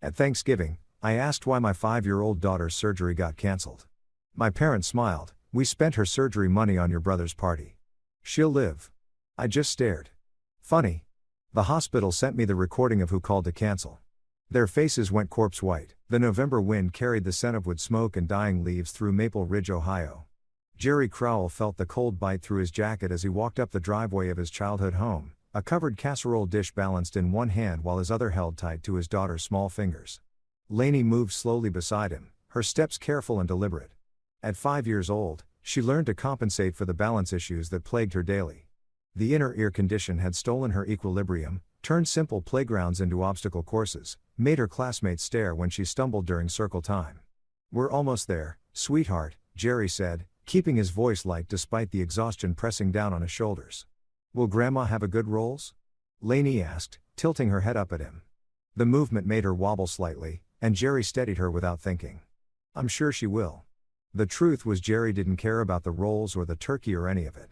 At Thanksgiving, I asked why my 5-year-old daughter's surgery got cancelled. My parents smiled. We spent her surgery money on your brother's party. She'll live. I just stared. Funny. The hospital sent me the recording of who called to cancel. Their faces went corpse white. The November wind carried the scent of wood smoke and dying leaves through Maple Ridge, Ohio. Jerry Crowell felt the cold bite through his jacket as he walked up the driveway of his childhood home, a covered casserole dish balanced in one hand while his other held tight to his daughter's small fingers. Lainey moved slowly beside him, her steps careful and deliberate. At 5 years old, she learned to compensate for the balance issues that plagued her daily. The inner ear condition had stolen her equilibrium, turned simple playgrounds into obstacle courses, made her classmates stare when she stumbled during circle time. "We're almost there, sweetheart," Jerry said, keeping his voice light despite the exhaustion pressing down on his shoulders. "Will Grandma have a good rolls?" Lainey asked, tilting her head up at him. The movement made her wobble slightly, and Jerry steadied her without thinking. "I'm sure she will." The truth was Jerry didn't care about the rolls or the turkey or any of it.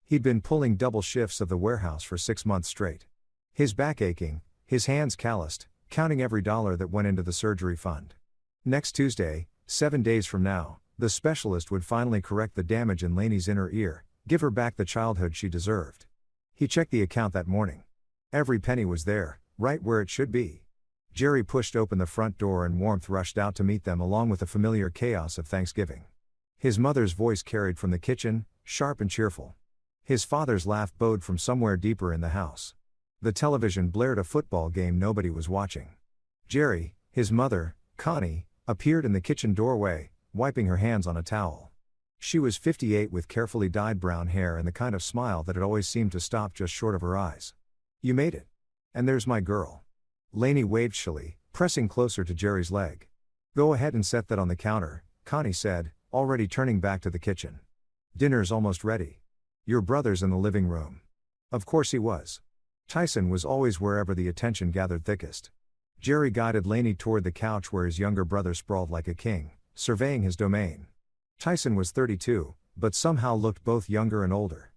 He'd been pulling double shifts of the warehouse for 6 months straight. His back aching, his hands calloused, counting every dollar that went into the surgery fund. Next Tuesday, 7 days from now, the specialist would finally correct the damage in Lainey's inner ear, give her back the childhood she deserved. He checked the account that morning. Every penny was there, right where it should be. Jerry pushed open the front door and warmth rushed out to meet them along with the familiar chaos of Thanksgiving. His mother's voice carried from the kitchen, sharp and cheerful. His father's laugh bowed from somewhere deeper in the house. The television blared a football game nobody was watching. Jerry, his mother, Connie, appeared in the kitchen doorway, wiping her hands on a towel. She was 58 with carefully dyed brown hair and the kind of smile that had always seemed to stop just short of her eyes. "You made it. And there's my girl." Lainey waved shyly, pressing closer to Jerry's leg. "Go ahead and set that on the counter," Connie said, already turning back to the kitchen. "Dinner's almost ready. Your brother's in the living room." Of course he was. Tyson was always wherever the attention gathered thickest. Jerry guided Lainey toward the couch where his younger brother sprawled like a king, surveying his domain. Tyson was 32, but somehow looked both younger and older.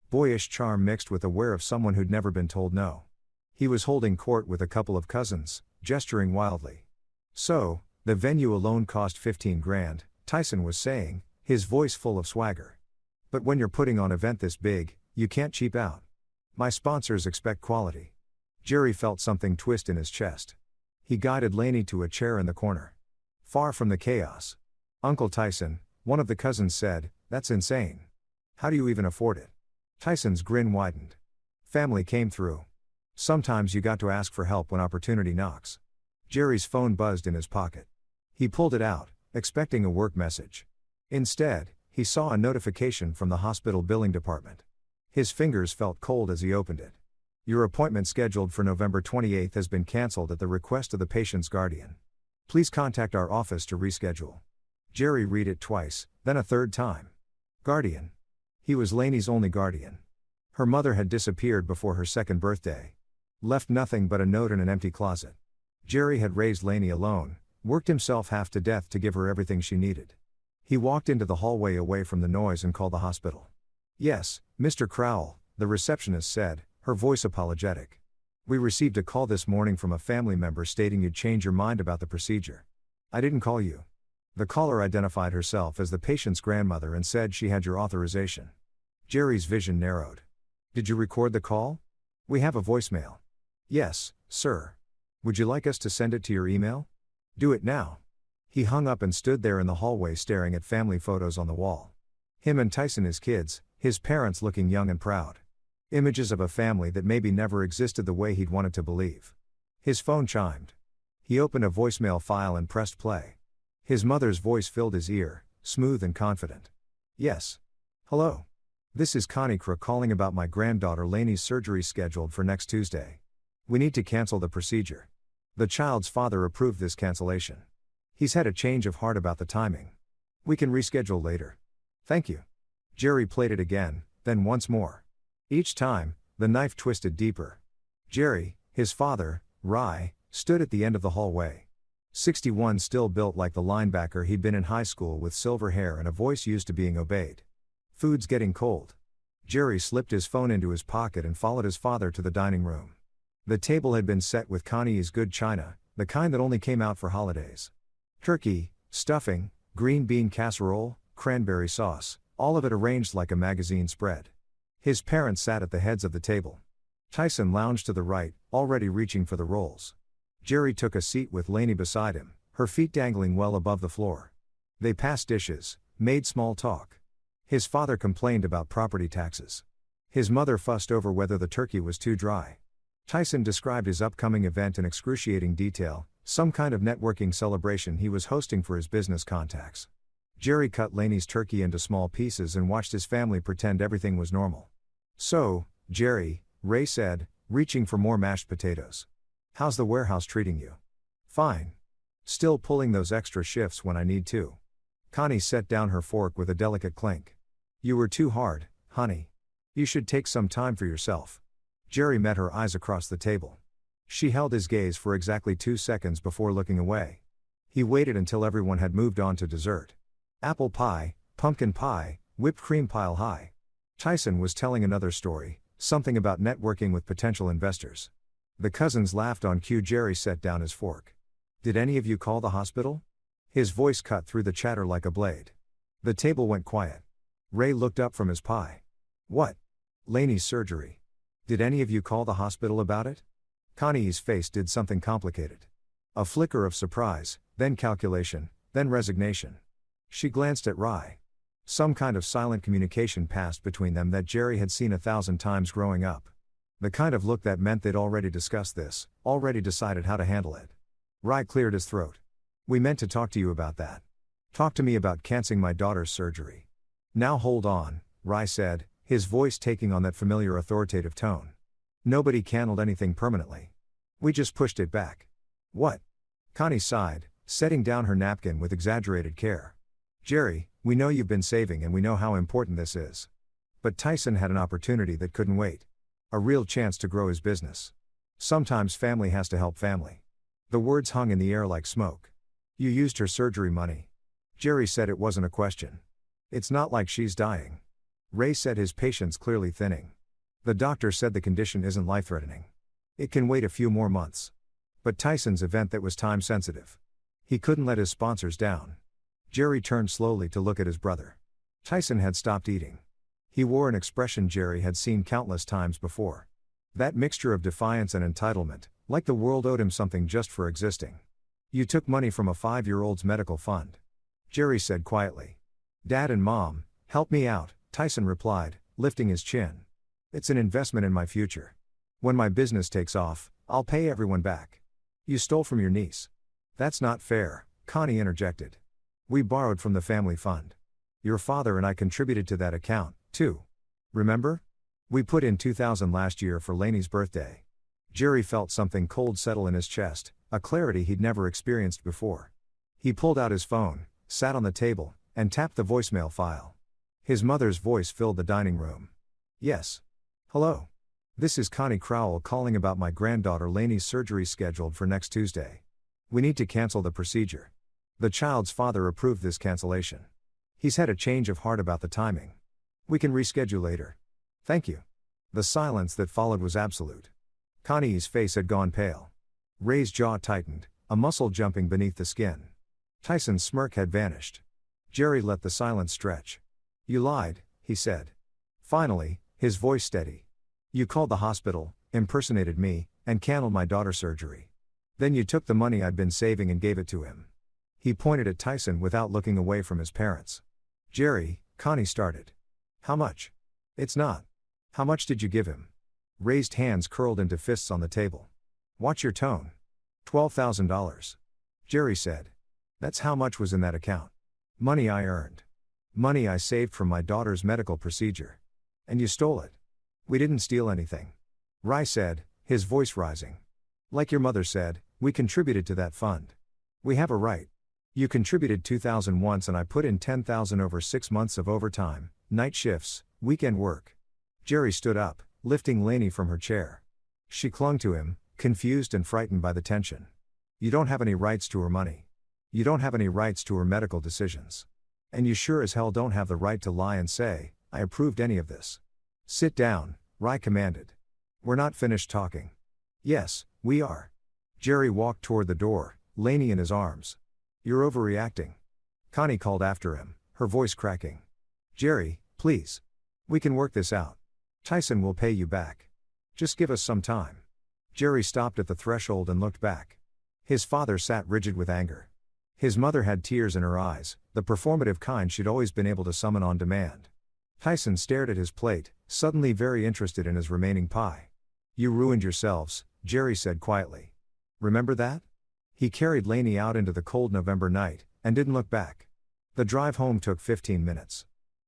Boyish charm mixed with aware of someone who'd never been told no. He was holding court with a couple of cousins, gesturing wildly. "So, the venue alone cost 15 grand, Tyson was saying, his voice full of swagger. "But when you're putting on an event this big, you can't cheap out. My sponsors expect quality." Jerry felt something twist in his chest. He guided Lainey to a chair in the corner. Far from the chaos. "Uncle Tyson," one of the cousins said, "that's insane. How do you even afford it?" Tyson's grin widened. "Family came through. Sometimes you got to ask for help when opportunity knocks." Jerry's phone buzzed in his pocket. He pulled it out, expecting a work message. Instead, he saw a notification from the hospital billing department. His fingers felt cold as he opened it. "Your appointment scheduled for November 28th has been canceled at the request of the patient's guardian. Please contact our office to reschedule." Jerry read it twice, then a third time. Guardian. He was Lainey's only guardian. Her mother had disappeared before her second birthday. Left nothing but a note in an empty closet. Jerry had raised Lainey alone, worked himself half to death to give her everything she needed. He walked into the hallway away from the noise and called the hospital. "Yes, Mr. Crowell," the receptionist said, her voice apologetic. "We received a call this morning from a family member stating you'd change your mind about the procedure. I didn't call you." The caller identified herself as the patient's grandmother and said she had your authorization. Jerry's vision narrowed. "Did you record the call?" "We have a voicemail." "Yes, sir. Would you like us to send it to your email?" "Do it now." He hung up and stood there in the hallway staring at family photos on the wall. Him and Tyson, his kids, his parents looking young and proud. Images of a family that maybe never existed the way he'd wanted to believe. His phone chimed. He opened a voicemail file and pressed play. His mother's voice filled his ear, smooth and confident. "Yes. Hello. This is Connie Crook calling about my granddaughter Lainey's surgery scheduled for next Tuesday. We need to cancel the procedure. The child's father approved this cancellation. He's had a change of heart about the timing. We can reschedule later. Thank you." Jerry played it again, then once more. Each time, the knife twisted deeper. Jerry, his father, Rye, stood at the end of the hallway. 61, still built like the linebacker he'd been in high school, with silver hair and a voice used to being obeyed. "Food's getting cold." Jerry slipped his phone into his pocket and followed his father to the dining room. The table had been set with Connie's good china, The kind that only came out for holidays. Turkey, stuffing, green bean casserole, cranberry sauce, all of it arranged like a magazine spread. His parents sat at the heads of the table. Tyson lounged to the right, already reaching for the rolls. Jerry took a seat with Lainey beside him, her feet dangling well above the floor. They passed dishes, made small talk. His father complained about property taxes. His mother fussed over whether the turkey was too dry. Tyson described his upcoming event in excruciating detail, some kind of networking celebration he was hosting for his business contacts. Jerry cut Lainey's turkey into small pieces and watched his family pretend everything was normal. "So, Jerry," Ray said, reaching for more mashed potatoes. "How's the warehouse treating you?" "Fine. Still pulling those extra shifts when I need to." Connie set down her fork with a delicate clink. "You were too hard, honey. You should take some time for yourself." Jerry met her eyes across the table. She held his gaze for exactly 2 seconds before looking away. He waited until everyone had moved on to dessert. Apple pie, pumpkin pie, whipped cream pile high. Tyson was telling another story, something about networking with potential investors. The cousins laughed on cue. Jerry set down his fork. "Did any of you call the hospital?" His voice cut through the chatter like a blade. The table went quiet. Ray looked up from his pie. "What?" "Lainey's surgery. Did any of you call the hospital about it?" Connie's face did something complicated. A flicker of surprise, then calculation, then resignation. She glanced at Rai. Some kind of silent communication passed between them that Jerry had seen 1,000 times growing up. The kind of look that meant they'd already discussed this, already decided how to handle it. Rai cleared his throat. "We meant to talk to you about that. Talk to me about canceling my daughter's surgery." "Now hold on," Rai said, his voice taking on that familiar authoritative tone. "Nobody canceled anything permanently. We just pushed it back." "What?" Connie sighed, setting down her napkin with exaggerated care. "Jerry, we know you've been saving and we know how important this is. But Tyson had an opportunity that couldn't wait. A real chance to grow his business. Sometimes family has to help family." The words hung in the air like smoke. "You used her surgery money." Jerry said it wasn't a question. "It's not like she's dying." Ray said, his patience clearly thinning. "The doctor said the condition isn't life-threatening. It can wait a few more months." But Tyson's event that was time-sensitive. He couldn't let his sponsors down. Jerry turned slowly to look at his brother. Tyson had stopped eating. He wore an expression Jerry had seen countless times before. That mixture of defiance and entitlement, like the world owed him something just for existing. "You took money from a 5-year-old's medical fund," Jerry said quietly. "Dad and Mom, help me out," Tyson replied, lifting his chin. "It's an investment in my future. When my business takes off, I'll pay everyone back." "You stole from your niece." "That's not fair," Connie interjected. "We borrowed from the family fund. Your father and I contributed to that account, too. Remember? We put in $2,000 last year for Lainey's birthday." Jerry felt something cold settle in his chest, a clarity he'd never experienced before. He pulled out his phone, sat on the table, and tapped the voicemail file. His mother's voice filled the dining room. "Yes. Hello. This is Connie Crowell calling about my granddaughter Lainey's surgery scheduled for next Tuesday. We need to cancel the procedure. The child's father approved this cancellation. He's had a change of heart about the timing. We can reschedule later. Thank you." The silence that followed was absolute. Connie's face had gone pale. Ray's jaw tightened, a muscle jumping beneath the skin. Tyson's smirk had vanished. Jerry let the silence stretch. "You lied," he said. Finally, his voice steady. "You called the hospital, impersonated me, and canceled my daughter's surgery. Then you took the money I'd been saving and gave it to him." He pointed at Tyson without looking away from his parents. "Jerry," Connie started. "How much?" "It's not. How much did you give him?" Raised hands curled into fists on the table. "Watch your tone." $12,000. Jerry said. "That's how much was in that account. Money I earned. Money I saved from my daughter's medical procedure. And you stole it." "We didn't steal anything," Rai said, his voice rising. "Like your mother said, we contributed to that fund. We have a right. You contributed $2,000 once and I put in $10,000 over 6 months of overtime, night shifts, weekend work." Jerry stood up, lifting Lainey from her chair. She clung to him, confused and frightened by the tension. "You don't have any rights to her money. You don't have any rights to her medical decisions. And you sure as hell don't have the right to lie and say, I approved any of this." "Sit down," Rai commanded. "We're not finished talking." "Yes, we are." Jerry walked toward the door, Lainey in his arms. "You're overreacting." Connie called after him, her voice cracking. "Jerry, please. We can work this out. Tyson will pay you back. Just give us some time." Jerry stopped at the threshold and looked back. His father sat rigid with anger. His mother had tears in her eyes, the performative kind she'd always been able to summon on demand. Tyson stared at his plate, suddenly very interested in his remaining pie. "You ruined yourselves," Jerry said quietly. "Remember that?" He carried Lainey out into the cold November night, and didn't look back. The drive home took 15 minutes.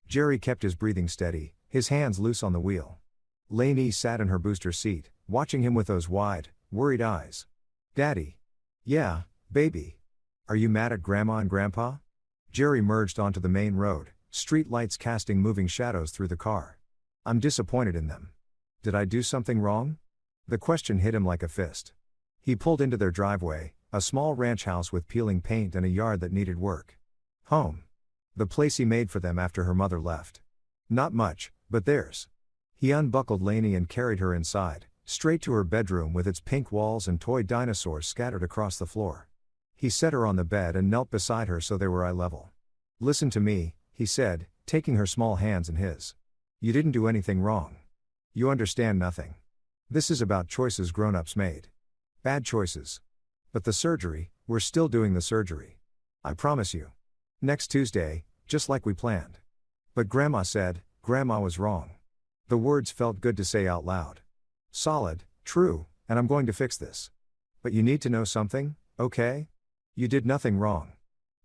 Jerry kept his breathing steady, his hands loose on the wheel. Lainey sat in her booster seat, watching him with those wide, worried eyes. "Daddy." "Yeah, baby. Are you mad at Grandma and Grandpa?" Jerry merged onto the main road, street lights casting moving shadows through the car. "I'm disappointed in them. Did I do something wrong?" The question hit him like a fist. He pulled into their driveway, a small ranch house with peeling paint and a yard that needed work. Home. The place he made for them after her mother left. Not much, but theirs. He unbuckled Lainey and carried her inside, straight to her bedroom with its pink walls and toy dinosaurs scattered across the floor. He set her on the bed and knelt beside her so they were eye level. "Listen to me," he said, taking her small hands in his. "You didn't do anything wrong. You understand nothing. This is about choices grown-ups made. Bad choices. But the surgery, we're still doing the surgery. I promise you. Next Tuesday, just like we planned." "But Grandma said," Grandma was wrong. The words felt good to say out loud. "Solid, true, and I'm going to fix this. But you need to know something, okay? You did nothing wrong.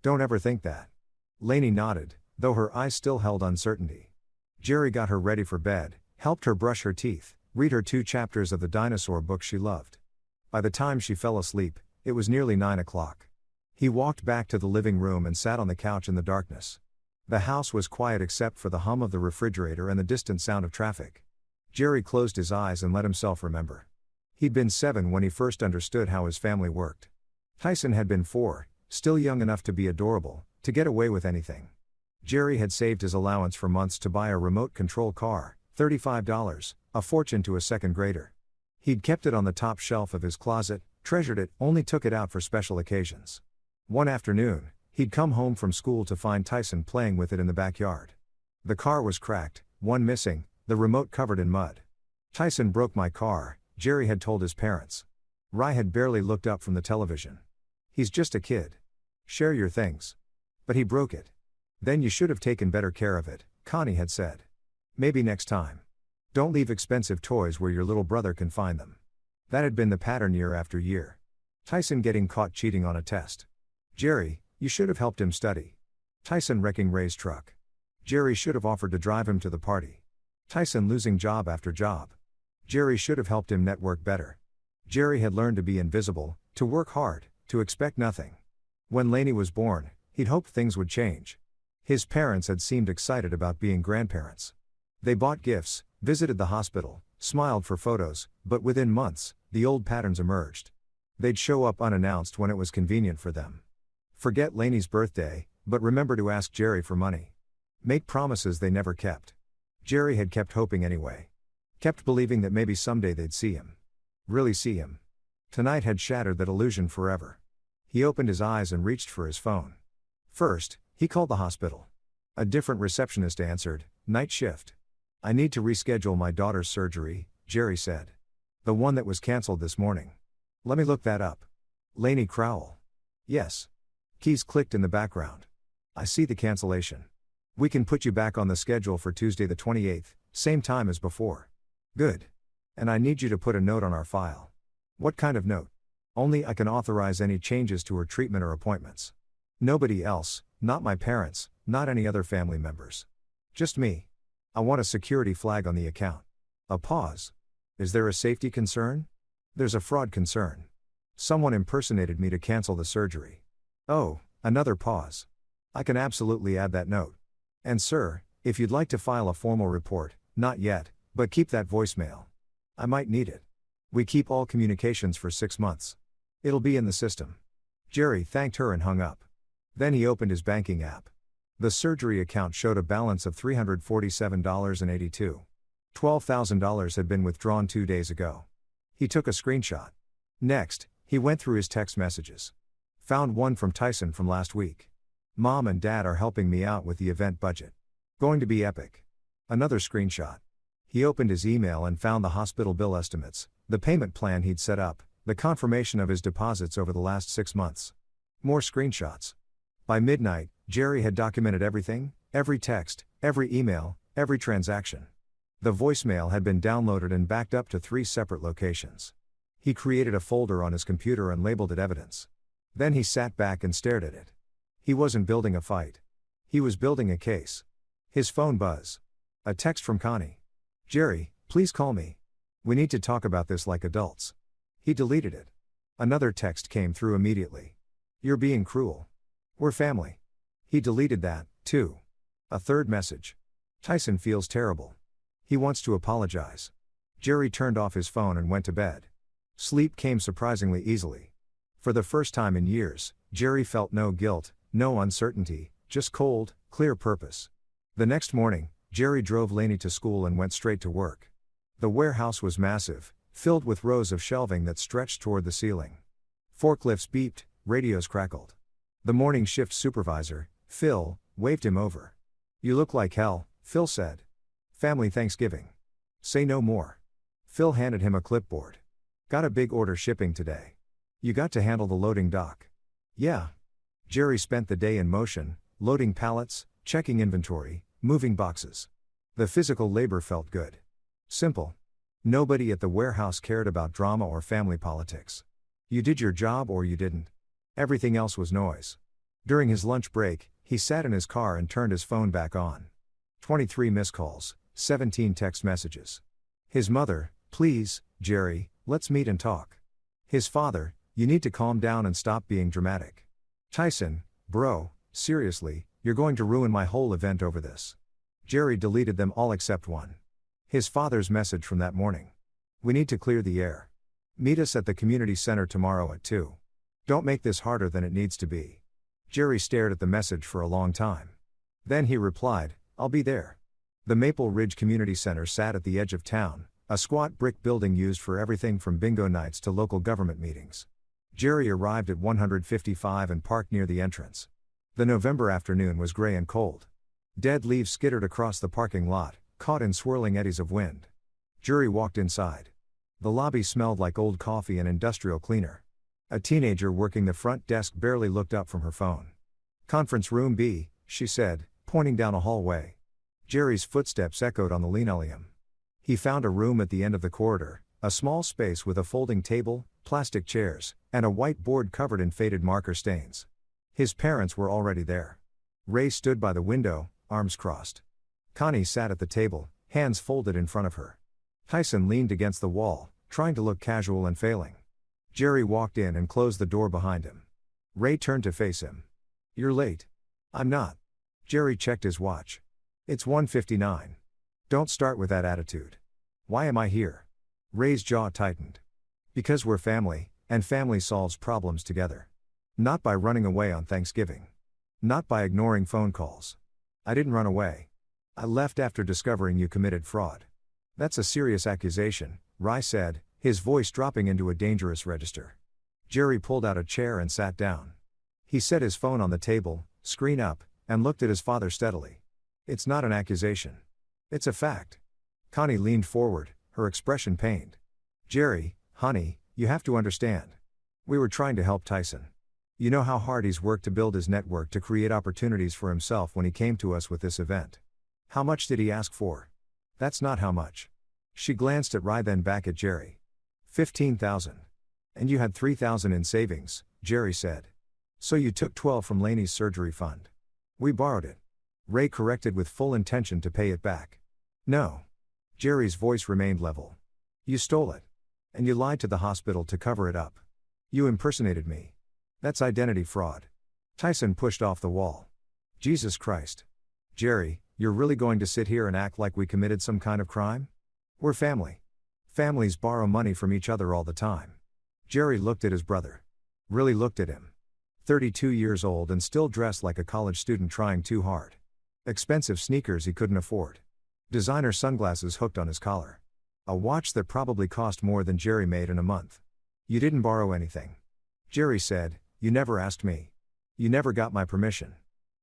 Don't ever think that." Lainey nodded, though her eyes still held uncertainty. Jerry got her ready for bed, helped her brush her teeth, read her 2 chapters of the dinosaur book she loved. By the time she fell asleep, it was nearly 9 o'clock. He walked back to the living room and sat on the couch in the darkness. The house was quiet except for the hum of the refrigerator and the distant sound of traffic. Jerry closed his eyes and let himself remember. He'd been 7 when he first understood how his family worked. Tyson had been 4, still young enough to be adorable, to get away with anything. Jerry had saved his allowance for months to buy a remote control car, $35, a fortune to a second grader. He'd kept it on the top shelf of his closet, treasured it, only took it out for special occasions. One afternoon, he'd come home from school to find Tyson playing with it in the backyard. The car was cracked, one missing, the remote covered in mud. "Tyson broke my car," Jerry had told his parents. Rye had barely looked up from the television. "He's just a kid. Share your things." "But he broke it." "Then you should have taken better care of it," Connie had said. "Maybe next time. Don't leave expensive toys where your little brother can find them." That had been the pattern year after year. Tyson getting caught cheating on a test. "Jerry, you should have helped him study." Tyson wrecking Ray's truck. Jerry should have offered to drive him to the party. Tyson losing job after job. Jerry should have helped him network better. Jerry had learned to be invisible, to work hard, to expect nothing. When Lainey was born, he'd hoped things would change. His parents had seemed excited about being grandparents. They bought gifts, visited the hospital, smiled for photos, but within months, the old patterns emerged. They'd show up unannounced when it was convenient for them. Forget Lainey's birthday, but remember to ask Jerry for money. Make promises they never kept. Jerry had kept hoping anyway. Kept believing that maybe someday they'd see him. Really see him. Tonight had shattered that illusion forever. He opened his eyes and reached for his phone. First, he called the hospital. A different receptionist answered, "Night shift." "I need to reschedule my daughter's surgery," Jerry said. "The one that was canceled this morning." "Let me look that up." Lainey Crowell. "Yes." Keys clicked in the background. "I see the cancellation. We can put you back on the schedule for Tuesday the 28th, same time as before." "Good. And I need you to put a note on our file." "What kind of note?" "Only I can authorize any changes to her treatment or appointments. Nobody else, not my parents, not any other family members. Just me. I want a security flag on the account." A pause. "Is there a safety concern?" "There's a fraud concern. Someone impersonated me to cancel the surgery." "Oh," another pause. "I can absolutely add that note. And sir, if you'd like to file a formal report, not yet, but keep that voicemail. I might need it. We keep all communications for 6 months. It'll be in the system." Jerry thanked her and hung up. Then he opened his banking app. The surgery account showed a balance of $347.82. $12,000 had been withdrawn 2 days ago. He took a screenshot. Next, He went through his text messages. Found one from Tyson from last week. Mom and Dad are helping me out with the event budget. Going to be epic. Another screenshot. He opened his email and found the hospital bill estimates, the payment plan he'd set up, the confirmation of his deposits over the last 6 months. More screenshots. By midnight, Jerry had documented everything, every text, every email, every transaction. The voicemail had been downloaded and backed up to 3 separate locations. He created a folder on his computer and labeled it evidence. Then he sat back and stared at it. He wasn't building a fight. He was building a case. His phone buzzed. A text from Connie. Jerry, please call me. We need to talk about this like adults. He deleted it. Another text came through immediately. You're being cruel. We're family. He deleted that, too. A third message. Tyson feels terrible. He wants to apologize. Jerry turned off his phone and went to bed. Sleep came surprisingly easily. For the first time in years, Jerry felt no guilt, no uncertainty, just cold, clear purpose. The next morning, Jerry drove Lainey to school and went straight to work. The warehouse was massive, filled with rows of shelving that stretched toward the ceiling. Forklifts beeped, radios crackled. The morning shift supervisor, Phil, waved him over. You look like hell, Phil said. Family Thanksgiving. Say no more. Phil handed him a clipboard. Got a big order shipping today. You got to handle the loading dock. Yeah. Jerry spent the day in motion, loading pallets, checking inventory, moving boxes. The physical labor felt good. Simple. Nobody at the warehouse cared about drama or family politics. You did your job or you didn't. Everything else was noise. During his lunch break, he sat in his car and turned his phone back on. 23 missed calls, 17 text messages. His mother, please, Jerry, let's meet and talk. His father, you need to calm down and stop being dramatic. Tyson, bro, seriously, you're going to ruin my whole event over this. Jerry deleted them all except one. His father's message from that morning. We need to clear the air. Meet us at the community center tomorrow at 2. Don't make this harder than it needs to be. Jerry stared at the message for a long time. Then he replied, I'll be there. The Maple Ridge Community Center sat at the edge of town, a squat brick building used for everything from bingo nights to local government meetings. Jerry arrived at 155 and parked near the entrance. The November afternoon was gray and cold. Dead leaves skittered across the parking lot, caught in swirling eddies of wind. Jerry walked inside. The lobby smelled like old coffee and industrial cleaner. A teenager working the front desk barely looked up from her phone. Conference room B, she said, pointing down a hallway. Jerry's footsteps echoed on the linoleum. He found a room at the end of the corridor, a small space with a folding table, plastic chairs, and a white board covered in faded marker stains. His parents were already there. Ray stood by the window, arms crossed. Connie sat at the table, hands folded in front of her. Tyson leaned against the wall, trying to look casual and failing. Jerry walked in and closed the door behind him. Ray turned to face him. You're late. I'm not. Jerry checked his watch. It's 1:59. Don't start with that attitude. Why am I here? Ray's jaw tightened. Because we're family, and family solves problems together. Not by running away on Thanksgiving. Not by ignoring phone calls. I didn't run away. I left after discovering you committed fraud. That's a serious accusation, Ray said, his voice dropping into a dangerous register. Jerry pulled out a chair and sat down. He set his phone on the table, screen up, and looked at his father steadily. It's not an accusation. It's a fact. Connie leaned forward, her expression pained. Jerry, honey, you have to understand. We were trying to help Tyson. You know how hard he's worked to build his network to create opportunities for himself when he came to us with this event. How much did he ask for? That's not how much. She glanced at Ray, then back at Jerry. 15,000. And you had 3,000 in savings, Jerry said. So you took 12 from Lainey's surgery fund. We borrowed it. Ray corrected with full intention to pay it back. No. Jerry's voice remained level. You stole it. And you lied to the hospital to cover it up. You impersonated me. That's identity fraud. Tyson pushed off the wall. Jesus Christ. Jerry, you're really going to sit here and act like we committed some kind of crime? We're family. Families borrow money from each other all the time. Jerry looked at his brother. Really looked at him. 32 years old and still dressed like a college student trying too hard. Expensive sneakers he couldn't afford. Designer sunglasses hooked on his collar. A watch that probably cost more than Jerry made in a month. You didn't borrow anything. Jerry said, "You never asked me. You never got my permission.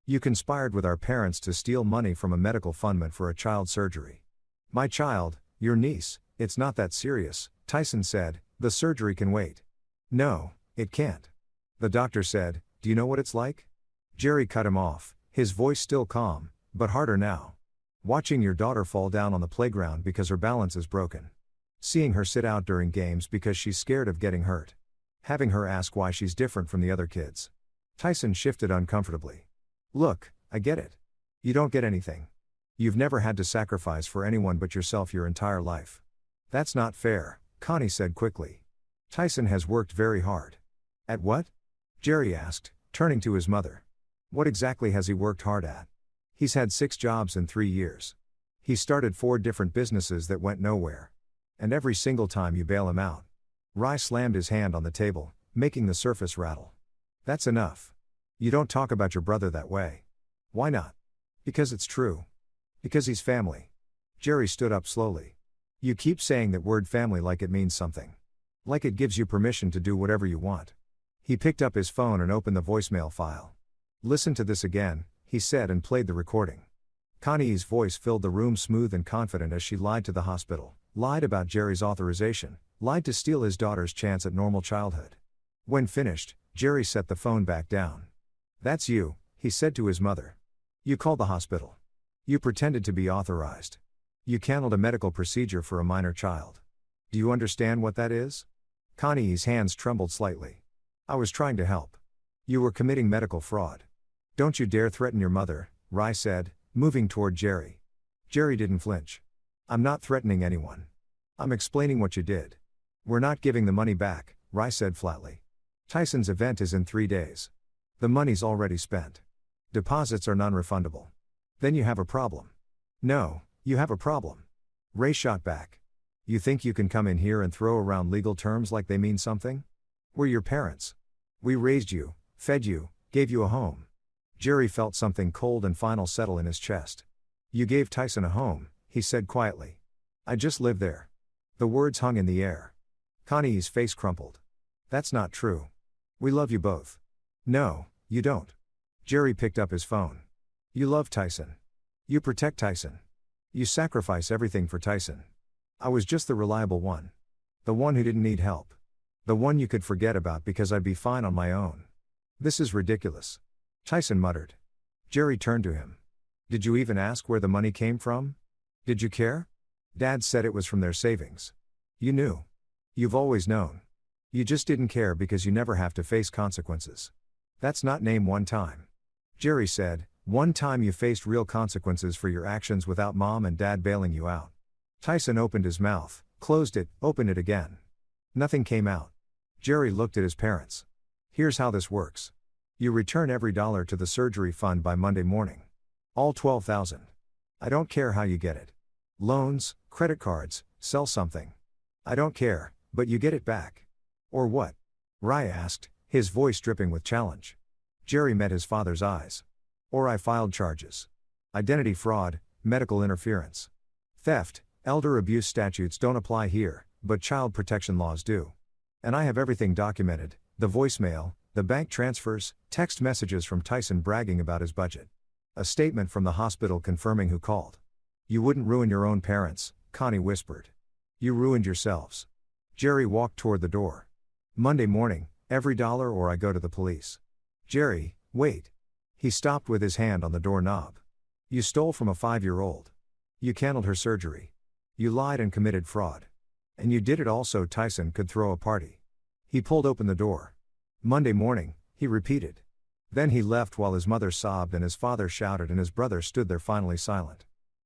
You conspired with our parents to steal money from a medical fundment for a child's surgery." "My child, your niece, it's not that serious," Tyson said, "the surgery can wait." "No, it can't." The doctor said, "Do you know what it's like?" Jerry cut him off, his voice still calm, but harder now. "Watching your daughter fall down on the playground because her balance is broken. Seeing her sit out during games because she's scared of getting hurt. Having her ask why she's different from the other kids." Tyson shifted uncomfortably. "Look, I get it. You don't get anything. You've never had to sacrifice for anyone but yourself your entire life." "That's not fair," Connie said quickly. "Tyson has worked very hard." "At what?" Jerry asked, turning to his mother. "What exactly has he worked hard at?" "He's had 6 jobs in 3 years. He started 4 different businesses that went nowhere. And every single time you bail him out." Rai slammed his hand on the table, making the surface rattle. "That's enough. You don't talk about your brother that way." "Why not?" "Because it's true. Because he's family." Jerry stood up slowly. "You keep saying that word family like it means something. Like it gives you permission to do whatever you want." He picked up his phone and opened the voicemail file. "Listen to this again," he said, and played the recording. Connie's voice filled the room, smooth and confident, as she lied to the hospital, lied about Jerry's authorization, lied to steal his daughter's chance at normal childhood. When finished, Jerry set the phone back down. "That's you," he said to his mother. "You called the hospital. You pretended to be authorized. You canceled a medical procedure for a minor child. Do you understand what that is?" Connie's hands trembled slightly. "I was trying to help. You were committing medical fraud." "Don't you dare threaten your mother," Rai said, moving toward Jerry. Jerry didn't flinch. "I'm not threatening anyone. I'm explaining what you did." "We're not giving the money back," Rai said flatly. "Tyson's event is in 3 days. The money's already spent. Deposits are non-refundable." "Then you have a problem." "No, you have a problem." Ray shot back. "You think you can come in here and throw around legal terms like they mean something? We're your parents. We raised you, fed you, gave you a home." Jerry felt something cold and final settle in his chest. "You gave Tyson a home," he said quietly. "I just live there." The words hung in the air. Connie's face crumpled. "That's not true. We love you both." "No, you don't." Jerry picked up his phone. "You love Tyson. You protect Tyson. You sacrifice everything for Tyson. I was just the reliable one. The one who didn't need help. The one you could forget about because I'd be fine on my own. This is ridiculous." Tyson muttered. Jerry turned to him. "Did you even ask where the money came from? Did you care?" "Dad said it was from their savings." "You knew. You've always known. You just didn't care because you never have to face consequences." "That's not name one time." Jerry said, "One time you faced real consequences for your actions without Mom and Dad bailing you out." Tyson opened his mouth, closed it, opened it again. Nothing came out. Jerry looked at his parents. "Here's how this works. You return every dollar to the surgery fund by Monday morning. All 12,000. I don't care how you get it. Loans, credit cards, sell something. I don't care, but you get it back." "Or what?" Rai asked, his voice dripping with challenge. Jerry met his father's eyes. "Or I filed charges. Identity fraud, medical interference. Theft, elder abuse statutes don't apply here, but child protection laws do. And I have everything documented, the voicemail, the bank transfers, text messages from Tyson bragging about his budget. A statement from the hospital confirming who called." "You wouldn't ruin your own parents," Connie whispered. "You ruined yourselves." Jerry walked toward the door. "Monday morning, every dollar or I go to the police." "Jerry, wait." He stopped with his hand on the doorknob. "You stole from a 5-year-old. You canceled her surgery. You lied and committed fraud. And you did it all so Tyson could throw a party." He pulled open the door. "Monday morning," he repeated. Then he left while his mother sobbed and his father shouted and his brother stood there finally silent.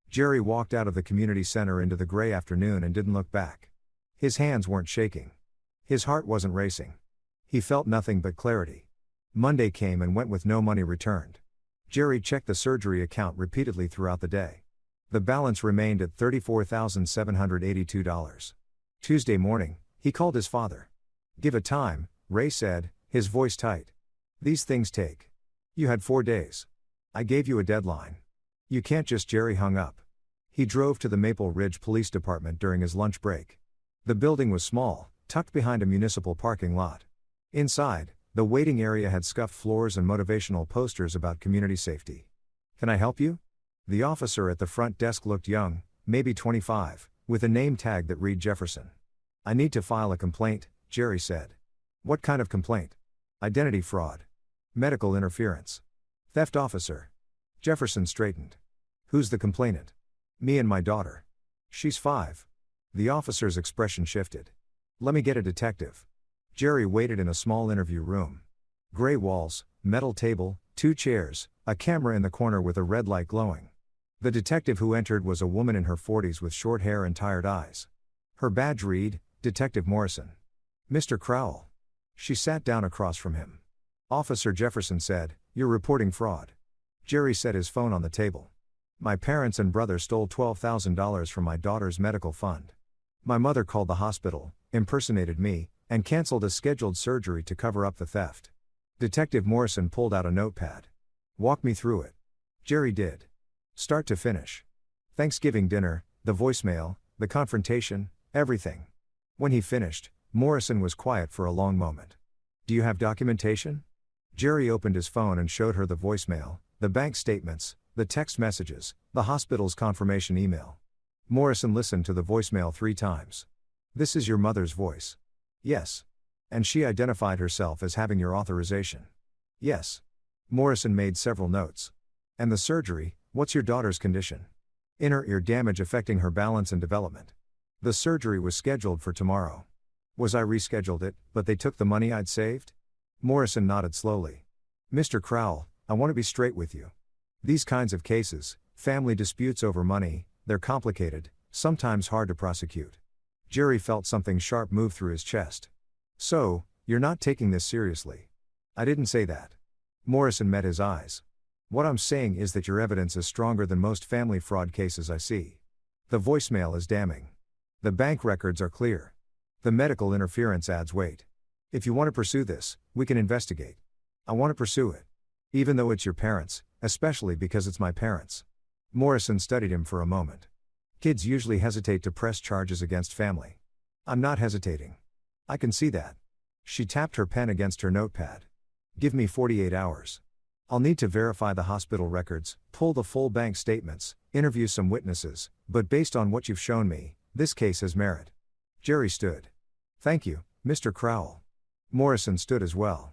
Jerry walked out of the community center into the gray afternoon and didn't look back. His hands weren't shaking. His heart wasn't racing. He felt nothing but clarity. Monday came and went with no money returned. Jerry checked the surgery account repeatedly throughout the day. The balance remained at $34,782. Tuesday morning, he called his father. "Give it time," Ray said, his voice tight. "These things take. You had 4 days. I gave you a deadline. You can't just." Jerry hung up. He drove to the Maple Ridge Police Department during his lunch break. The building was small, tucked behind a municipal parking lot. Inside, The waiting area had scuffed floors and motivational posters about community safety. Can I help you? The officer at the front desk looked young, maybe 25, with a name tag that read Jefferson. I need to file a complaint, Jerry said. What kind of complaint? Identity fraud. Medical interference. Theft officer. Jefferson straightened. Who's the complainant? Me and my daughter. She's 5. The officer's expression shifted. Let me get a detective. Jerry waited in a small interview room. Gray walls, metal table, 2 chairs, a camera in the corner with a red light glowing. The detective who entered was a woman in her 40s with short hair and tired eyes. Her badge read, Detective Morrison. Mr. Crowell. She sat down across from him. Officer Jefferson said, You're reporting fraud. Jerry set his phone on the table. My parents and brother stole $12,000 from my daughter's medical fund. My mother called the hospital, impersonated me, and canceled a scheduled surgery to cover up the theft. Detective Morrison pulled out a notepad. Walk me through it. Jerry did. Start to finish. Thanksgiving dinner, the voicemail, the confrontation, everything. When he finished, Morrison was quiet for a long moment. Do you have documentation? Jerry opened his phone and showed her the voicemail, the bank statements, the text messages, the hospital's confirmation email. Morrison listened to the voicemail 3 times. This is your mother's voice. Yes. And she identified herself as having your authorization. Yes. Morrison made several notes. And the surgery, what's your daughter's condition? Inner ear damage affecting her balance and development. The surgery was scheduled for tomorrow. Was I rescheduled it, but they took the money I'd saved? Morrison nodded slowly. Mr. Crowell, I want to be straight with you. These kinds of cases, family disputes over money, they're complicated, sometimes hard to prosecute. Jerry felt something sharp move through his chest. So, you're not taking this seriously. I didn't say that. Morrison met his eyes. What I'm saying is that your evidence is stronger than most family fraud cases I see. The voicemail is damning. The bank records are clear. The medical interference adds weight. If you want to pursue this, we can investigate. I want to pursue it. Even though it's your parents, especially because it's my parents. Morrison studied him for a moment. Kids usually hesitate to press charges against family. I'm not hesitating. I can see that. She tapped her pen against her notepad. Give me 48 hours. I'll need to verify the hospital records, pull the full bank statements, interview some witnesses, but based on what you've shown me, this case has merit. Jerry stood. Thank you, Mr. Crowell. Morrison stood as well.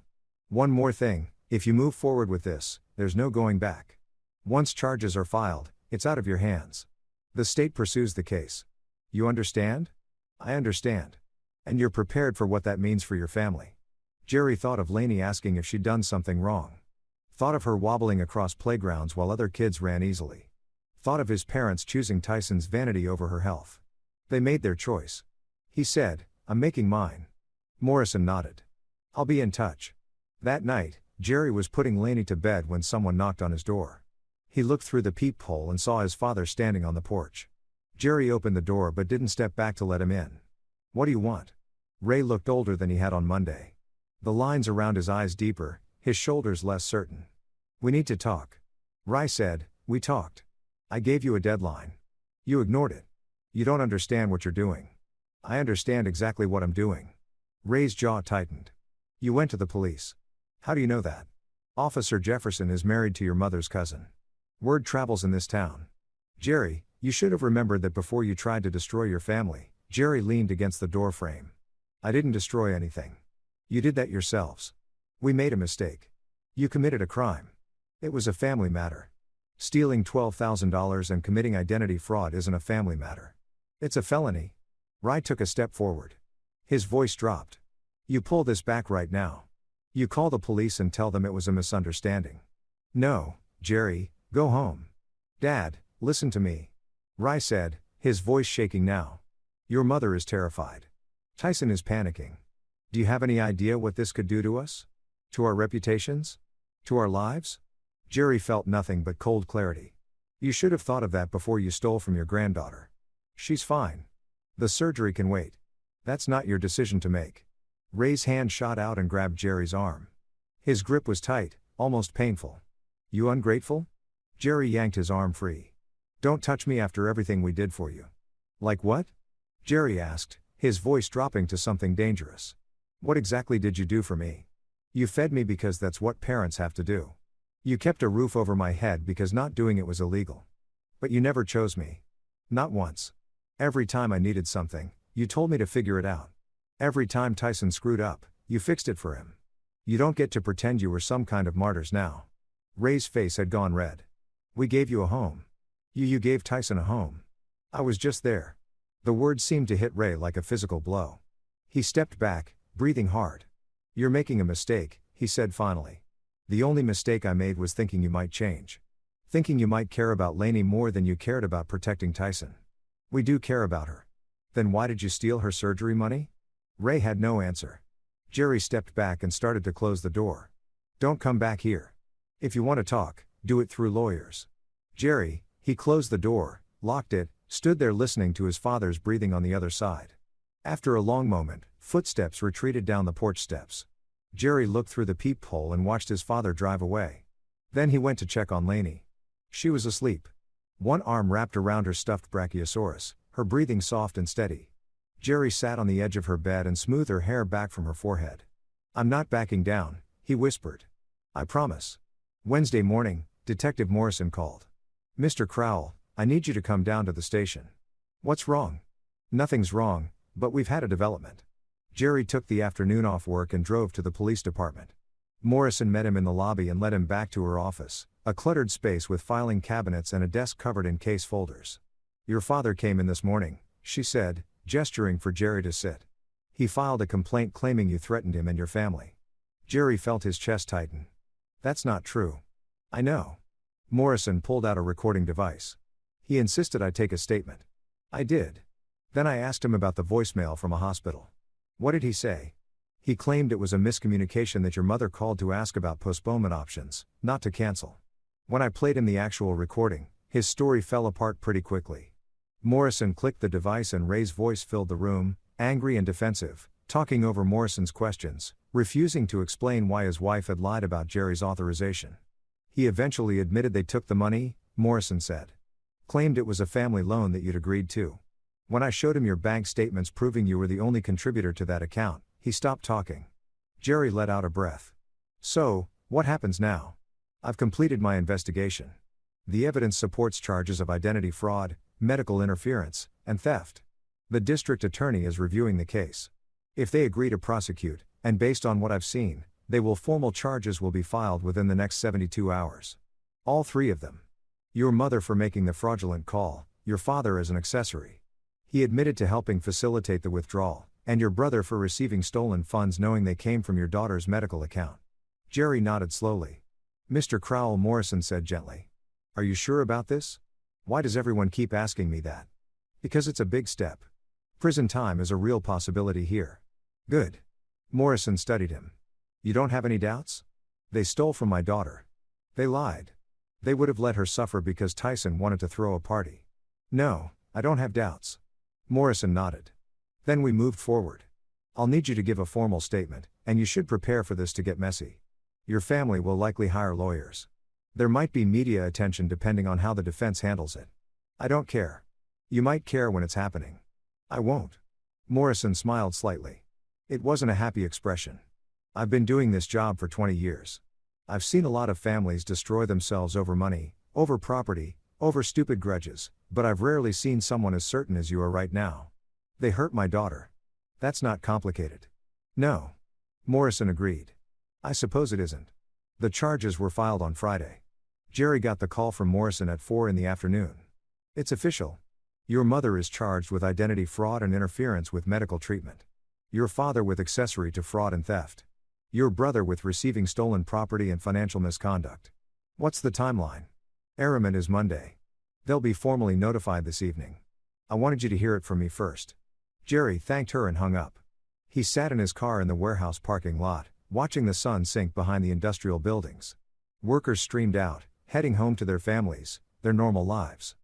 One more thing, if you move forward with this, there's no going back. Once charges are filed, it's out of your hands. The state pursues the case. You understand? I understand. And you're prepared for what that means for your family. Jerry thought of Lainey asking if she'd done something wrong. Thought of her wobbling across playgrounds while other kids ran easily. Thought of his parents choosing Tyson's vanity over her health. They made their choice. He said, I'm making mine. Morrison nodded. I'll be in touch. That night, Jerry was putting Lainey to bed when someone knocked on his door. He looked through the peephole and saw his father standing on the porch. Jerry opened the door but didn't step back to let him in. What do you want? Ray looked older than he had on Monday. The lines around his eyes deeper, his shoulders less certain. We need to talk. Ray said, we talked. I gave you a deadline. You ignored it. You don't understand what you're doing. I understand exactly what I'm doing. Ray's jaw tightened. You went to the police. How do you know that? Officer Jefferson is married to your mother's cousin. Word travels in this town. Jerry, you should have remembered that before you tried to destroy your family. Jerry leaned against the door frame. I didn't destroy anything. You did that yourselves. We made a mistake. You committed a crime. It was a family matter. Stealing $12,000 and committing identity fraud isn't a family matter. It's a felony. Ray took a step forward. His voice dropped. You pull this back right now. You call the police and tell them it was a misunderstanding. No, Jerry, go home. Dad, listen to me. Ray said, his voice shaking now. Your mother is terrified. Tyson is panicking. Do you have any idea what this could do to us? To our reputations? To our lives? Jerry felt nothing but cold clarity. You should have thought of that before you stole from your granddaughter. She's fine. The surgery can wait. That's not your decision to make. Ray's hand shot out and grabbed Jerry's arm. His grip was tight, almost painful. You ungrateful? Jerry yanked his arm free. Don't touch me after everything we did for you. Like what? Jerry asked, his voice dropping to something dangerous. What exactly did you do for me? You fed me because that's what parents have to do. You kept a roof over my head because not doing it was illegal. But you never chose me. Not once. Every time I needed something, you told me to figure it out. Every time Tyson screwed up, you fixed it for him. You don't get to pretend you were some kind of martyrs now. Ray's face had gone red. We gave you a home. You gave Tyson a home. I was just there. The words seemed to hit Ray like a physical blow. He stepped back, breathing hard. You're making a mistake, he said finally. The only mistake I made was thinking you might change. Thinking you might care about Lainey more than you cared about protecting Tyson. We do care about her. Then why did you steal her surgery money? Ray had no answer. Jerry stepped back and started to close the door. Don't come back here. If you want to talk, do it through lawyers. Jerry, he closed the door, locked it, stood there listening to his father's breathing on the other side. After a long moment, footsteps retreated down the porch steps. Jerry looked through the peephole and watched his father drive away. Then he went to check on Lainey. She was asleep. One arm wrapped around her stuffed brachiosaurus, her breathing soft and steady. Jerry sat on the edge of her bed and smoothed her hair back from her forehead. I'm not backing down, he whispered. I promise. Wednesday morning, Detective Morrison called. Mr. Crowell, I need you to come down to the station. What's wrong? Nothing's wrong, but we've had a development. Jerry took the afternoon off work and drove to the police department. Morrison met him in the lobby and led him back to her office, a cluttered space with filing cabinets and a desk covered in case folders. Your father came in this morning, she said, gesturing for Jerry to sit. He filed a complaint claiming you threatened him and your family. Jerry felt his chest tighten. That's not true. I know. Morrison pulled out a recording device. He insisted I take a statement. I did. Then I asked him about the voicemail from a hospital. What did he say? He claimed it was a miscommunication that your mother called to ask about postponement options, not to cancel. When I played him the actual recording, his story fell apart pretty quickly. Morrison clicked the device and Ray's voice filled the room, angry and defensive, talking over Morrison's questions, refusing to explain why his wife had lied about Jerry's authorization. He eventually admitted they took the money, Morrison said. Claimed it was a family loan that you'd agreed to. When I showed him your bank statements proving you were the only contributor to that account, he stopped talking. Jerry let out a breath. So, what happens now? I've completed my investigation. The evidence supports charges of identity fraud, medical interference, and theft. The district attorney is reviewing the case. If they agree to prosecute, and based on what I've seen, formal charges will be filed within the next 72 hours. All three of them. Your mother for making the fraudulent call, your father as an accessory. He admitted to helping facilitate the withdrawal, and your brother for receiving stolen funds knowing they came from your daughter's medical account. Jerry nodded slowly. Mr. Crowell, Morrison said gently. Are you sure about this? Why does everyone keep asking me that? Because it's a big step. Prison time is a real possibility here. Good. Morrison studied him. You don't have any doubts? They stole from my daughter. They lied. They would have let her suffer because Tyson wanted to throw a party. No, I don't have doubts. Morrison nodded. Then we moved forward. I'll need you to give a formal statement, and you should prepare for this to get messy. Your family will likely hire lawyers. There might be media attention depending on how the defense handles it. I don't care. You might care when it's happening. I won't. Morrison smiled slightly. It wasn't a happy expression. I've been doing this job for 20 years. I've seen a lot of families destroy themselves over money, over property, over stupid grudges, but I've rarely seen someone as certain as you are right now. They hurt my daughter. That's not complicated. No. Morrison agreed. I suppose it isn't. The charges were filed on Friday. Jerry got the call from Morrison at 4 in the afternoon. It's official. Your mother is charged with identity fraud and interference with medical treatment. Your father with accessory to fraud and theft. Your brother with receiving stolen property and financial misconduct. What's the timeline? Arraignment is Monday. They'll be formally notified this evening. I wanted you to hear it from me first. Jerry thanked her and hung up. He sat in his car in the warehouse parking lot, watching the sun sink behind the industrial buildings. Workers streamed out, heading home to their families, their normal lives.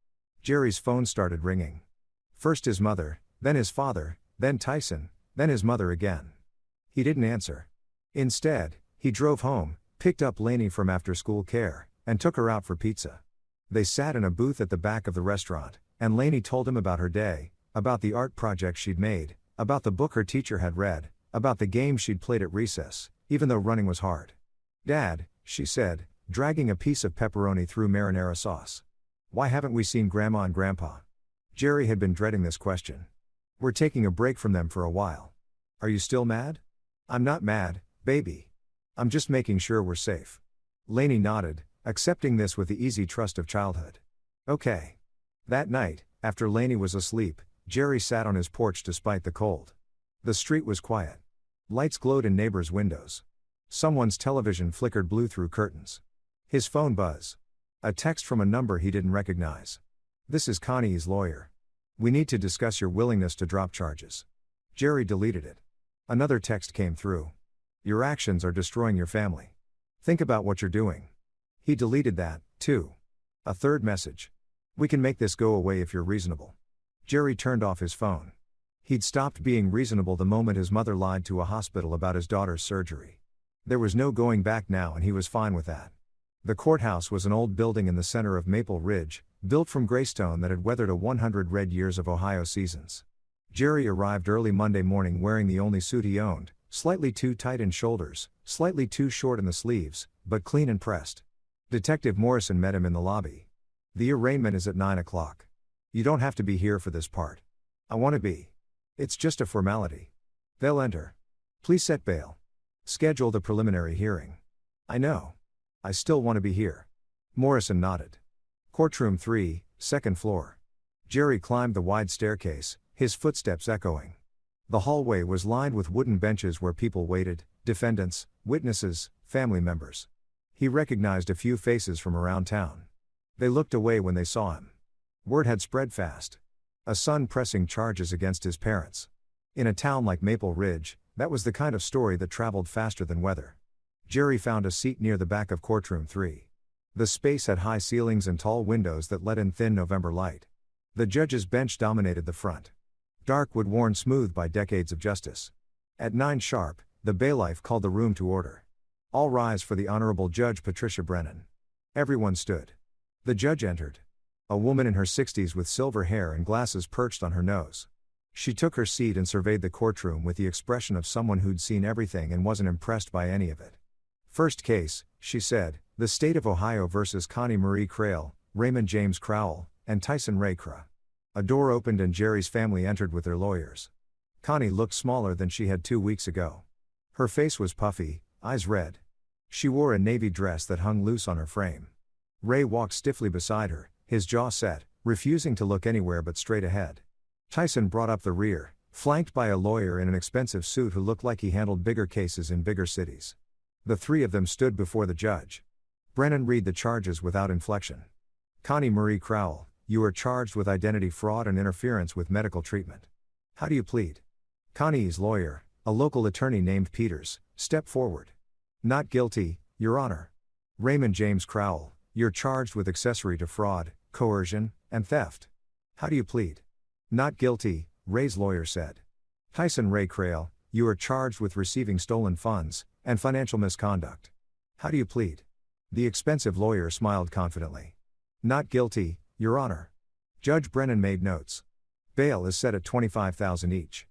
Jerry's phone started ringing. First his mother, then his father, then Tyson, then his mother again. He didn't answer. Instead, he drove home, picked up Lainey from after-school care, and took her out for pizza. They sat in a booth at the back of the restaurant, and Lainey told him about her day, about the art project she'd made, about the book her teacher had read, about the game she'd played at recess, even though running was hard. Dad, she said, dragging a piece of pepperoni through marinara sauce. Why haven't we seen Grandma and Grandpa? Jerry had been dreading this question. We're taking a break from them for a while. Are you still mad? I'm not mad, baby. I'm just making sure we're safe. Lainey nodded, accepting this with the easy trust of childhood. Okay. That night, after Lainey was asleep, Jerry sat on his porch despite the cold. The street was quiet. Lights glowed in neighbors' windows. Someone's television flickered blue through curtains. His phone buzzed. A text from a number he didn't recognize. This is Connie's lawyer. We need to discuss your willingness to drop charges. Jerry deleted it. Another text came through. Your actions are destroying your family. Think about what you're doing. He deleted that, too. A third message. We can make this go away if you're reasonable. Jerry turned off his phone. He'd stopped being reasonable the moment his mother lied to a hospital about his daughter's surgery. There was no going back now, and he was fine with that. The courthouse was an old building in the center of Maple Ridge, built from gray stone that had weathered 100 red years of Ohio seasons. Jerry arrived early Monday morning wearing the only suit he owned, slightly too tight in shoulders, slightly too short in the sleeves, but clean and pressed. Detective Morrison met him in the lobby. The arraignment is at 9 o'clock. You don't have to be here for this part. I want to be. It's just a formality. They'll enter. Please set bail. Schedule the preliminary hearing. I know. I still want to be here. Morrison nodded. Courtroom 3, second floor. Jerry climbed the wide staircase, his footsteps echoing. The hallway was lined with wooden benches where people waited, defendants, witnesses, family members. He recognized a few faces from around town. They looked away when they saw him. Word had spread fast. A son pressing charges against his parents. In a town like Maple Ridge, that was the kind of story that traveled faster than weather. Jerry found a seat near the back of courtroom 3. The space had high ceilings and tall windows that let in thin November light. The judge's bench dominated the front. Dark wood worn smooth by decades of justice. At 9 sharp, the bailiff called the room to order. All rise for the Honorable Judge Patricia Brennan. Everyone stood. The judge entered. A woman in her 60s with silver hair and glasses perched on her nose. She took her seat and surveyed the courtroom with the expression of someone who'd seen everything and wasn't impressed by any of it. First case, she said, the State of Ohio versus Connie Marie Crail, Raymond James Crowell, and Tyson Ray Cra. A door opened and Jerry's family entered with their lawyers. Connie looked smaller than she had 2 weeks ago. Her face was puffy, eyes red. She wore a navy dress that hung loose on her frame. Ray walked stiffly beside her, his jaw set, refusing to look anywhere but straight ahead. Tyson brought up the rear, flanked by a lawyer in an expensive suit who looked like he handled bigger cases in bigger cities. The three of them stood before the judge. Brennan read the charges without inflection. Connie Marie Crowell, you are charged with identity fraud and interference with medical treatment. How do you plead? Connie's lawyer, a local attorney named Peters, stepped forward. Not guilty, Your Honor. Raymond James Crowell, you're charged with accessory to fraud, coercion, and theft. How do you plead? Not guilty, Ray's lawyer said. Tyson Ray Crail, you are charged with receiving stolen funds and financial misconduct. How do you plead? The expensive lawyer smiled confidently. Not guilty, Your Honor. Judge Brennan made notes. Bail is set at $25,000 each.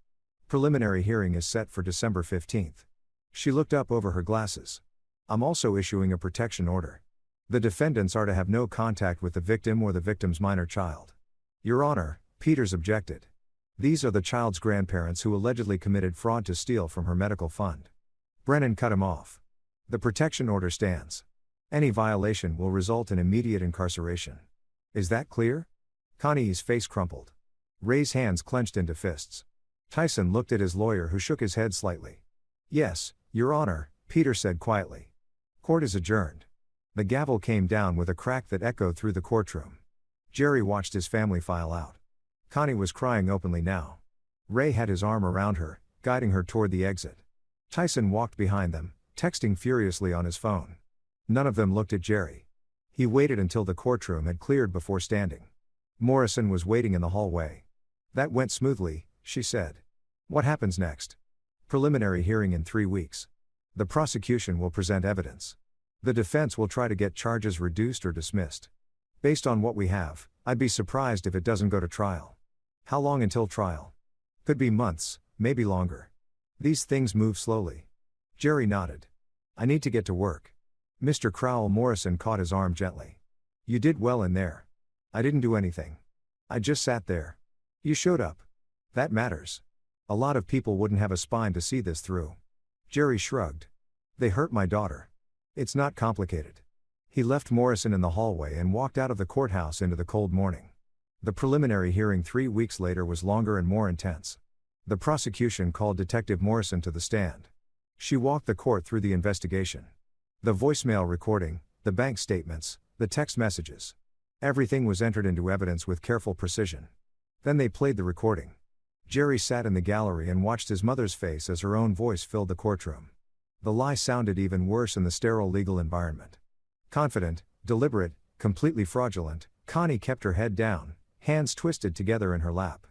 Preliminary hearing is set for December 15th. She looked up over her glasses. I'm also issuing a protection order. The defendants are to have no contact with the victim or the victim's minor child. Your Honor, Peters objected. These are the child's grandparents who allegedly committed fraud to steal from her medical fund. Brennan cut him off. The protection order stands. Any violation will result in immediate incarceration. Is that clear? Connie's face crumpled. Ray's hands clenched into fists. Tyson looked at his lawyer who shook his head slightly. Yes, Your Honor, Peter said quietly. Court is adjourned. The gavel came down with a crack that echoed through the courtroom. Jerry watched his family file out. Connie was crying openly now. Ray had his arm around her, guiding her toward the exit. Tyson walked behind them, texting furiously on his phone. None of them looked at Jerry. He waited until the courtroom had cleared before standing. Morrison was waiting in the hallway. That went smoothly, she said. What happens next? Preliminary hearing in 3 weeks. The prosecution will present evidence. The defense will try to get charges reduced or dismissed. Based on what we have, I'd be surprised if it doesn't go to trial. How long until trial? Could be months, maybe longer. These things move slowly. Jerry nodded. I need to get to work. Mr. Crowell Morrison caught his arm gently. You did well in there. I didn't do anything. I just sat there. You showed up. That matters. A lot of people wouldn't have a spine to see this through. Jerry shrugged. They hurt my daughter. It's not complicated. He left Morrison in the hallway and walked out of the courthouse into the cold morning. The preliminary hearing 3 weeks later was longer and more intense. The prosecution called Detective Morrison to the stand. She walked the court through the investigation. The voicemail recording, the bank statements, the text messages. Everything was entered into evidence with careful precision. Then they played the recording. Jerry sat in the gallery and watched his mother's face as her own voice filled the courtroom. The lie sounded even worse in the sterile legal environment. Confident, deliberate, completely fraudulent, Connie kept her head down, hands twisted together in her lap.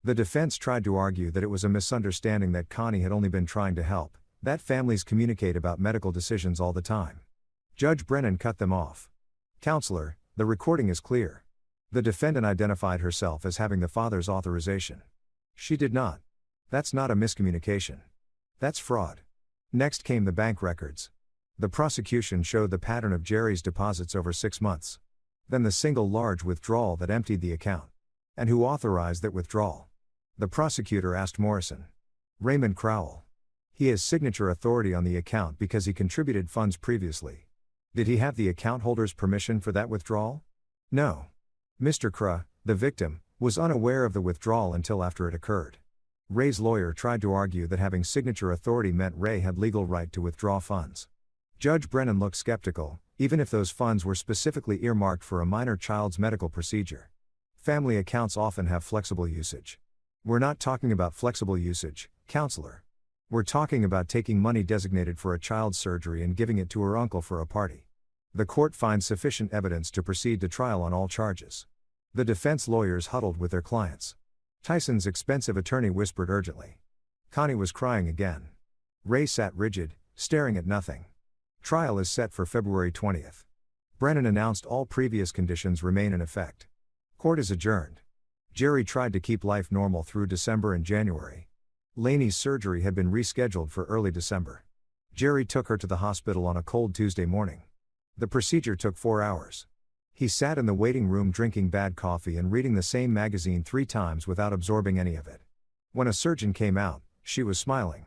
The defense tried to argue that it was a misunderstanding, that Connie had only been trying to help, that families communicate about medical decisions all the time. Judge Brennan cut them off. Counselor, the recording is clear. The defendant identified herself as having the father's authorization. She did not. That's not a miscommunication. That's fraud. Next came the bank records. The prosecution showed the pattern of Jerry's deposits over 6 months. Then the single large withdrawal that emptied the account. And who authorized that withdrawal? The prosecutor asked Morrison. Raymond Crowell. He has signature authority on the account because he contributed funds previously. Did he have the account holder's permission for that withdrawal? No. Mr. Cra, the victim, was unaware of the withdrawal until after it occurred. Ray's lawyer tried to argue that having signature authority meant Ray had legal right to withdraw funds. Judge Brennan looked skeptical, even if those funds were specifically earmarked for a minor child's medical procedure. Family accounts often have flexible usage. We're not talking about flexible usage, counselor. We're talking about taking money designated for a child's surgery and giving it to her uncle for a party. The court finds sufficient evidence to proceed to trial on all charges. The defense lawyers huddled with their clients. Tyson's expensive attorney whispered urgently. Connie was crying again. Ray sat rigid, staring at nothing. Trial is set for February 20th. Brennan announced all previous conditions remain in effect. Court is adjourned. Jerry tried to keep life normal through December and January. Lainey's surgery had been rescheduled for early December. Jerry took her to the hospital on a cold Tuesday morning. The procedure took 4 hours. He sat in the waiting room drinking bad coffee and reading the same magazine 3 times without absorbing any of it. When a surgeon came out, she was smiling.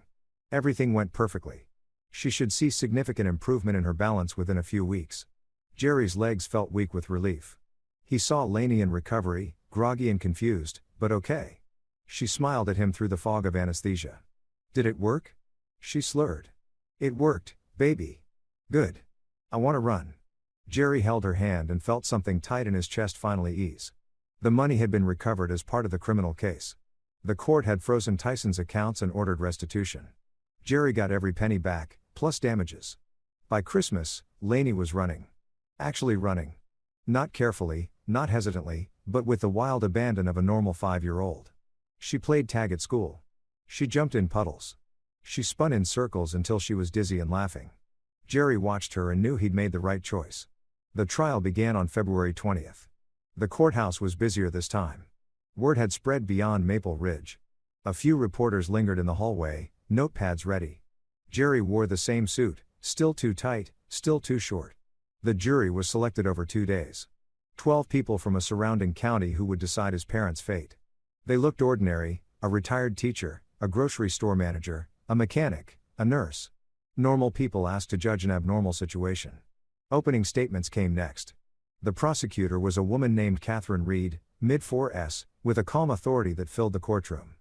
Everything went perfectly. She should see significant improvement in her balance within a few weeks. Jerry's legs felt weak with relief. He saw Lainey in recovery, groggy and confused, but okay. She smiled at him through the fog of anesthesia. Did it work? She slurred. It worked, baby. Good. I want to run. Jerry held her hand and felt something tight in his chest finally ease. The money had been recovered as part of the criminal case. The court had frozen Tyson's accounts and ordered restitution. Jerry got every penny back, plus damages. By Christmas, Lainey was running. Actually running. Not carefully, not hesitantly, but with the wild abandon of a normal 5-year-old. She played tag at school. She jumped in puddles. She spun in circles until she was dizzy and laughing. Jerry watched her and knew he'd made the right choice. The trial began on February 20th. The courthouse was busier this time. Word had spread beyond Maple Ridge. A few reporters lingered in the hallway, notepads ready. Jerry wore the same suit, still too tight, still too short. The jury was selected over 2 days. 12 people from a surrounding county who would decide his parents' fate. They looked ordinary: a retired teacher, a grocery store manager, a mechanic, a nurse. Normal people asked to judge an abnormal situation. Opening statements came next. The prosecutor was a woman named Catherine Reed, mid-4s, with a calm authority that filled the courtroom.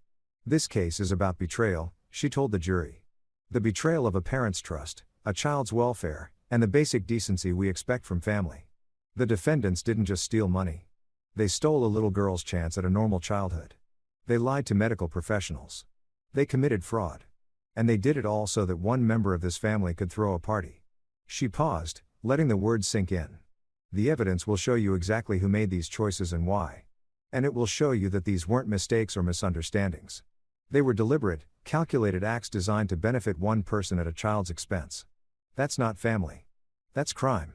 This case is about betrayal, she told the jury. The betrayal of a parent's trust, a child's welfare, and the basic decency we expect from family. The defendants didn't just steal money. They stole a little girl's chance at a normal childhood. They lied to medical professionals. They committed fraud. And they did it all so that one member of this family could throw a party. She paused, letting the words sink in. The evidence will show you exactly who made these choices and why. And it will show you that these weren't mistakes or misunderstandings. They were deliberate, calculated acts designed to benefit one person at a child's expense. That's not family. That's crime.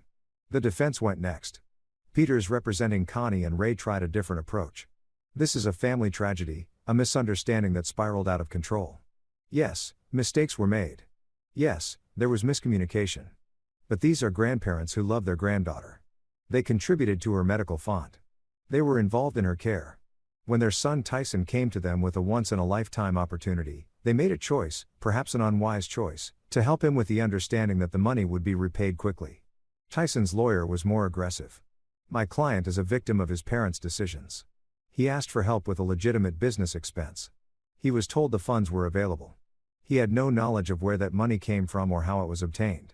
The defense went next. Peters, representing Connie and Ray, tried a different approach. This is a family tragedy, a misunderstanding that spiraled out of control. Yes, mistakes were made. Yes, there was miscommunication. But these are grandparents who love their granddaughter. They contributed to her medical fund. They were involved in her care. When their son Tyson came to them with a once-in-a-lifetime opportunity, they made a choice, perhaps an unwise choice, to help him with the understanding that the money would be repaid quickly. Tyson's lawyer was more aggressive. My client is a victim of his parents' decisions. He asked for help with a legitimate business expense. He was told the funds were available. He had no knowledge of where that money came from or how it was obtained.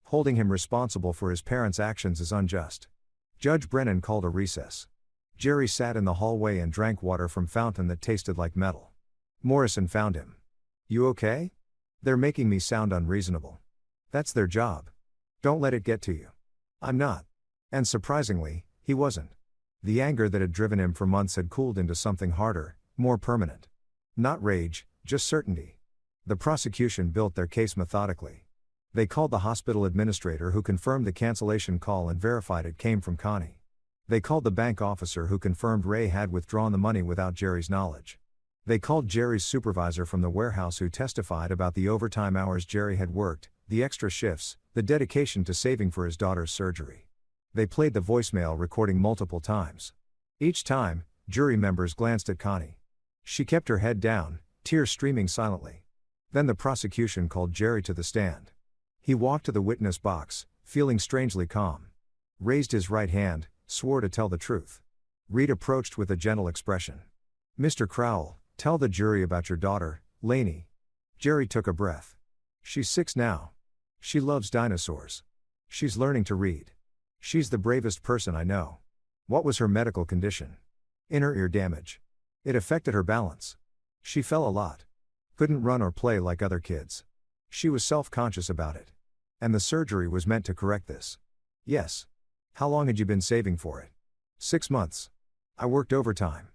Holding him responsible for his parents' actions is unjust. Judge Brennan called a recess. Jerry sat in the hallway and drank water from fountain that tasted like metal. Morrison found him. "You okay? They're making me sound unreasonable. That's their job. Don't let it get to you." "I'm not." And surprisingly, he wasn't. The anger that had driven him for months had cooled into something harder, more permanent. Not rage, just certainty. The prosecution built their case methodically. They called the hospital administrator who confirmed the cancellation call and verified it came from Connie. They called the bank officer who confirmed Ray had withdrawn the money without Jerry's knowledge. They called Jerry's supervisor from the warehouse who testified about the overtime hours Jerry had worked, the extra shifts, the dedication to saving for his daughter's surgery. They played the voicemail recording multiple times. Each time, jury members glanced at Connie. She kept her head down, tears streaming silently. Then the prosecution called Jerry to the stand. He walked to the witness box, feeling strangely calm. Raised his right hand, swore to tell the truth. Reed approached with a gentle expression. "Mr. Crowell, tell the jury about your daughter, Lainey." Jerry took a breath. "She's 6 now. She loves dinosaurs. She's learning to read. She's the bravest person I know." "What was her medical condition?" "Inner ear damage. It affected her balance. She fell a lot. Couldn't run or play like other kids. She was self-conscious about it. And the surgery was meant to correct this." "Yes." "How long had you been saving for it?" 6 months. I worked overtime.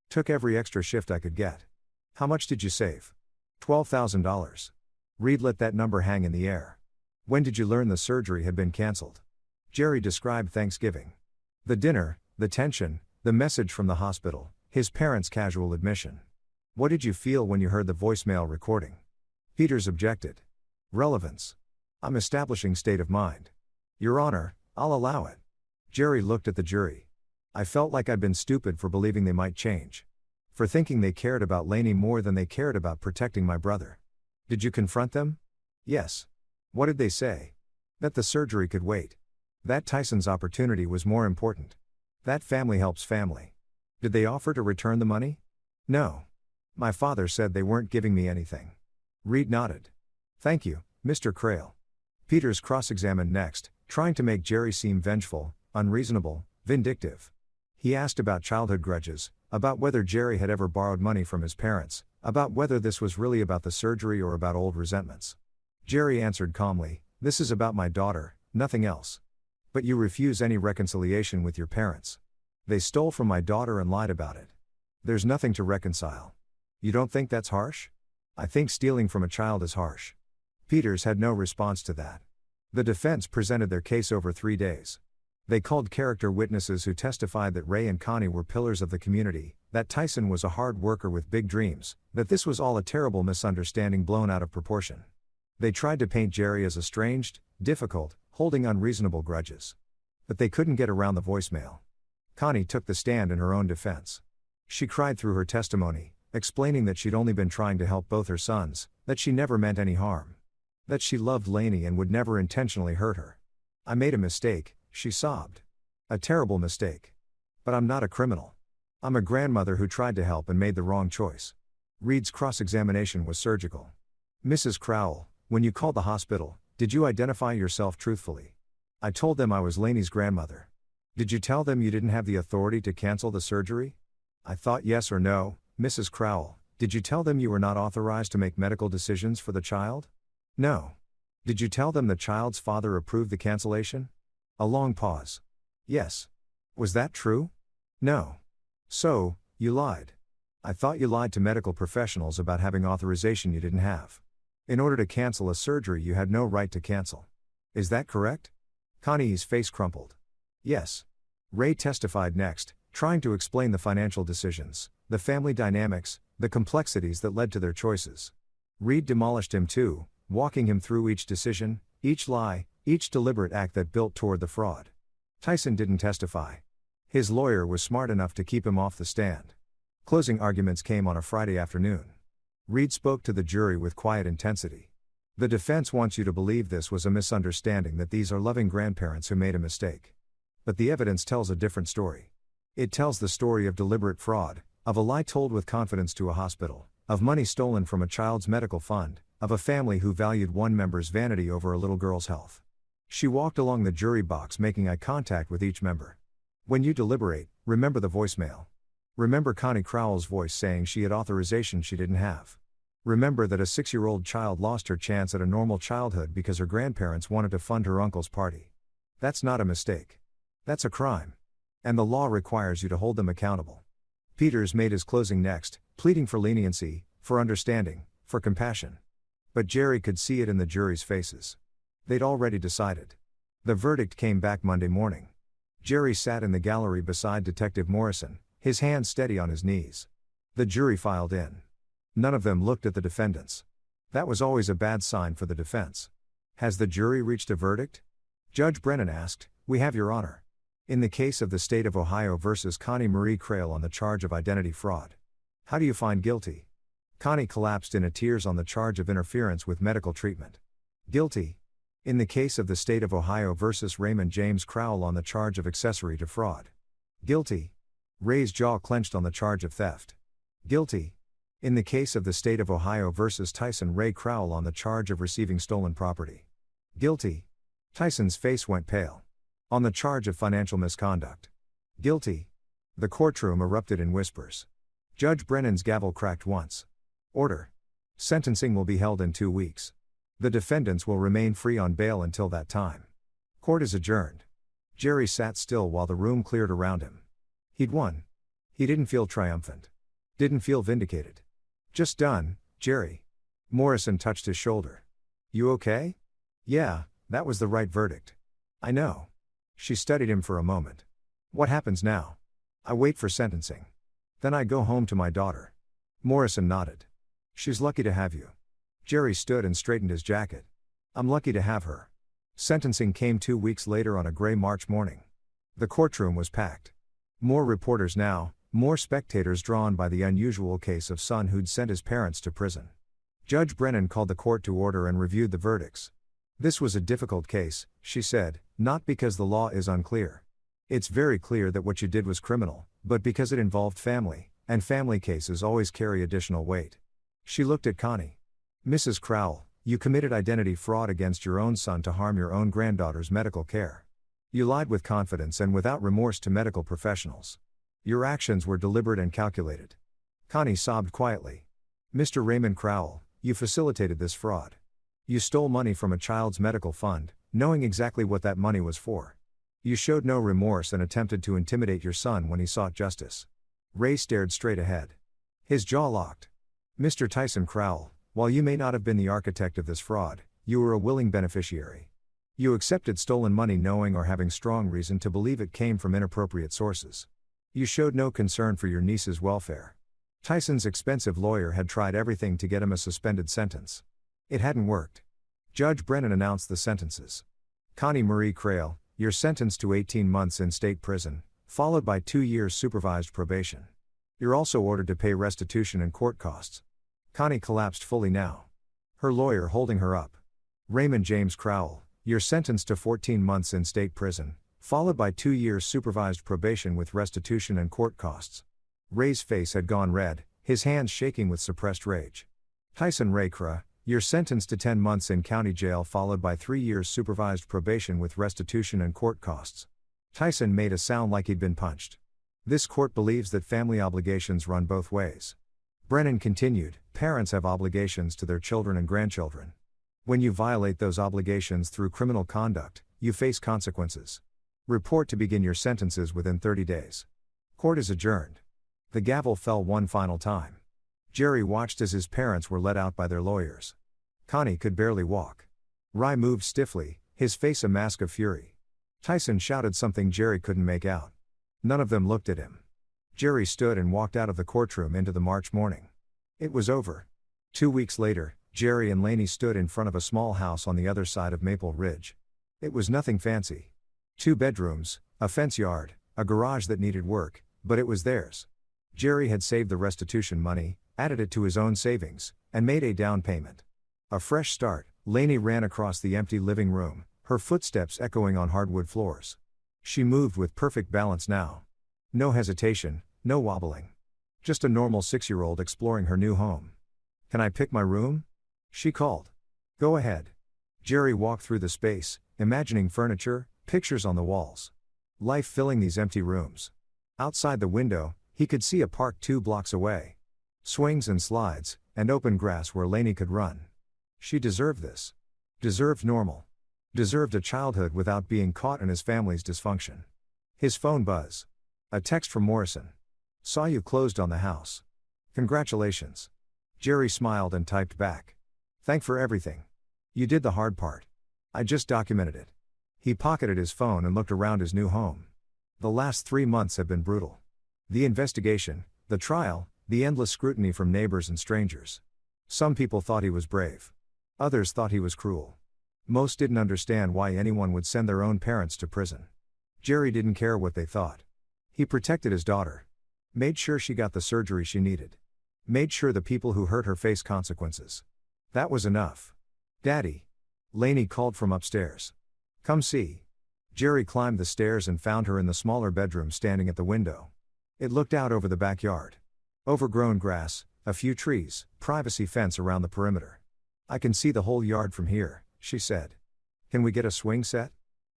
Took every extra shift I could get." "How much did you save?" $12,000. Reed let that number hang in the air. "When did you learn the surgery had been cancelled?" Jerry described Thanksgiving. The dinner, the tension, the message from the hospital, his parents' casual admission. "What did you feel when you heard the voicemail recording?" Peters objected. "Relevance. I'm establishing state of mind." "Your Honor, I'll allow it." Jerry looked at the jury. "I felt like I'd been stupid for believing they might change. For thinking they cared about Lainey more than they cared about protecting my brother." "Did you confront them?" "Yes." "What did they say?" "That the surgery could wait. That Tyson's opportunity was more important. That family helps family." "Did they offer to return the money?" "No. My father said they weren't giving me anything." Reed nodded. "Thank you, Mr. Crale." Peters cross-examined next, trying to make Jerry seem vengeful, unreasonable, vindictive. He asked about childhood grudges, about whether Jerry had ever borrowed money from his parents, about whether this was really about the surgery or about old resentments. Jerry answered calmly, "This is about my daughter, nothing else." "But you refuse any reconciliation with your parents." "They stole from my daughter and lied about it. There's nothing to reconcile." "You don't think that's harsh?" "I think stealing from a child is harsh." Peters had no response to that. The defense presented their case over 3 days. They called character witnesses who testified that Ray and Connie were pillars of the community, that Tyson was a hard worker with big dreams, that this was all a terrible misunderstanding blown out of proportion. They tried to paint Jerry as estranged, difficult, holding unreasonable grudges. But they couldn't get around the voicemail. Connie took the stand in her own defense. She cried through her testimony, explaining that she'd only been trying to help both her sons, that she never meant any harm. That she loved Lainey and would never intentionally hurt her. "I made a mistake," she sobbed. "A terrible mistake. But I'm not a criminal. I'm a grandmother who tried to help and made the wrong choice." Reed's cross-examination was surgical. "Mrs. Crowell, when you called the hospital, did you identify yourself truthfully?" "I told them I was Lainey's grandmother." "Did you tell them you didn't have the authority to cancel the surgery?" "I thought yes or no, Mrs. Crowell." "Did you tell them you were not authorized to make medical decisions for the child?" "No." "Did you tell them the child's father approved the cancellation?" A long pause. "Yes." "Was that true?" "No." "So, you lied." "I thought you lied to medical professionals about having authorization you didn't have. In order to cancel a surgery you had no right to cancel. Is that correct?" Connie's face crumpled. "Yes." Ray testified next, trying to explain the financial decisions, the family dynamics, the complexities that led to their choices. Reed demolished him too, walking him through each decision, each lie, each deliberate act that built toward the fraud. Tyson didn't testify. His lawyer was smart enough to keep him off the stand. Closing arguments came on a Friday afternoon. Reed spoke to the jury with quiet intensity. The defense wants you to believe this was a misunderstanding, that these are loving grandparents who made a mistake. But the evidence tells a different story. It tells the story of deliberate fraud, of a lie told with confidence to a hospital, of money stolen from a child's medical fund, of a family who valued one member's vanity over a little girl's health. She walked along the jury box making eye contact with each member. When you deliberate, remember the voicemail. Remember Connie Crowell's voice saying she had authorization she didn't have. Remember that a 6-year-old child lost her chance at a normal childhood because her grandparents wanted to fund her uncle's party. That's not a mistake. That's a crime. And the law requires you to hold them accountable. Peters made his closing next, pleading for leniency, for understanding, for compassion. But Jerry could see it in the jury's faces. They'd already decided. The verdict came back Monday morning. Jerry sat in the gallery beside Detective Morrison, his hands steady on his knees. The jury filed in. None of them looked at the defendants. That was always a bad sign for the defense. Has the jury reached a verdict? Judge Brennan asked. We have, Your Honor. In the case of the State of Ohio versus Connie Marie Crale on the charge of identity fraud. How do you find guilty? Connie collapsed in tears on the charge of interference with medical treatment. Guilty. In the case of the State of Ohio versus Raymond James Crowell on the charge of accessory to fraud. Guilty. Ray's jaw clenched on the charge of theft. Guilty. In the case of the State of Ohio versus Tyson Ray Crowell on the charge of receiving stolen property. Guilty. Tyson's face went pale. On the charge of financial misconduct. Guilty. The courtroom erupted in whispers. Judge Brennan's gavel cracked once. Order. Sentencing will be held in 2 weeks. The defendants will remain free on bail until that time. Court is adjourned. Jerry sat still while the room cleared around him. He'd won. He didn't feel triumphant. Didn't feel vindicated. Just done, Jerry. Morrison touched his shoulder. You okay? Yeah, that was the right verdict. I know. She studied him for a moment. What happens now? I wait for sentencing. Then I go home to my daughter. Morrison nodded. She's lucky to have you. Jerry stood and straightened his jacket. I'm lucky to have her. Sentencing came 2 weeks later on a gray March morning. The courtroom was packed. More reporters now, more spectators drawn by the unusual case of son who'd sent his parents to prison. Judge Brennan called the court to order and reviewed the verdicts. This was a difficult case, she said, not because the law is unclear. It's very clear that what you did was criminal, but because it involved family, and family cases always carry additional weight. She looked at Connie. Mrs. Crowell, you committed identity fraud against your own son to harm your own granddaughter's medical care. You lied with confidence and without remorse to medical professionals. Your actions were deliberate and calculated. Connie sobbed quietly. Mr. Raymond Crowell, you facilitated this fraud. You stole money from a child's medical fund, knowing exactly what that money was for. You showed no remorse and attempted to intimidate your son when he sought justice. Ray stared straight ahead. His jaw locked. Mr. Tyson Crowell, while you may not have been the architect of this fraud, you were a willing beneficiary. You accepted stolen money knowing or having strong reason to believe it came from inappropriate sources. You showed no concern for your niece's welfare. Tyson's expensive lawyer had tried everything to get him a suspended sentence. It hadn't worked. Judge Brennan announced the sentences. Connie Marie Crale, you're sentenced to 18 months in state prison, followed by 2 years supervised probation. You're also ordered to pay restitution and court costs. Connie collapsed fully now. Her lawyer holding her up. Raymond James Crowell, you're sentenced to 14 months in state prison, followed by 2 years supervised probation with restitution and court costs. Ray's face had gone red, his hands shaking with suppressed rage. Tyson Ray Crowell, you're sentenced to 10 months in county jail followed by 3 years supervised probation with restitution and court costs. Tyson made a sound like he'd been punched. This court believes that family obligations run both ways. Brennan continued, parents have obligations to their children and grandchildren. When you violate those obligations through criminal conduct, you face consequences. Report to begin your sentences within 30 days. Court is adjourned. The gavel fell one final time. Jerry watched as his parents were led out by their lawyers. Connie could barely walk. Ray moved stiffly, his face a mask of fury. Tyson shouted something Jerry couldn't make out. None of them looked at him. Jerry stood and walked out of the courtroom into the March morning. It was over. 2 weeks later, Jerry and Lainey stood in front of a small house on the other side of Maple Ridge. It was nothing fancy. 2 bedrooms, a fence yard, a garage that needed work, but it was theirs. Jerry had saved the restitution money, added it to his own savings, and made a down payment. A fresh start. Lainey ran across the empty living room, her footsteps echoing on hardwood floors. She moved with perfect balance now. No hesitation, no wobbling. Just a normal 6-year-old exploring her new home. "Can I pick my room?" she called. "Go ahead." Jerry walked through the space, imagining furniture, pictures on the walls. Life filling these empty rooms. Outside the window, he could see a park 2 blocks away. Swings and slides, and open grass where Lainey could run. She deserved this. Deserved normal. Deserved a childhood without being caught in his family's dysfunction. His phone buzz. A text from Morrison. "Saw you closed on the house. Congratulations." Jerry smiled and typed back. "Thank for everything. You did the hard part. I just documented it." He pocketed his phone and looked around his new home. The last 3 months had been brutal. The investigation, the trial, the endless scrutiny from neighbors and strangers. Some people thought he was brave. Others thought he was cruel. Most didn't understand why anyone would send their own parents to prison. Jerry didn't care what they thought. He protected his daughter. Made sure she got the surgery she needed. Made sure the people who hurt her face consequences. That was enough. "Daddy." Lainey called from upstairs. "Come see." Jerry climbed the stairs and found her in the smaller bedroom standing at the window. It looked out over the backyard. Overgrown grass, a few trees, privacy fence around the perimeter. "I can see the whole yard from here," she said. "Can we get a swing set?"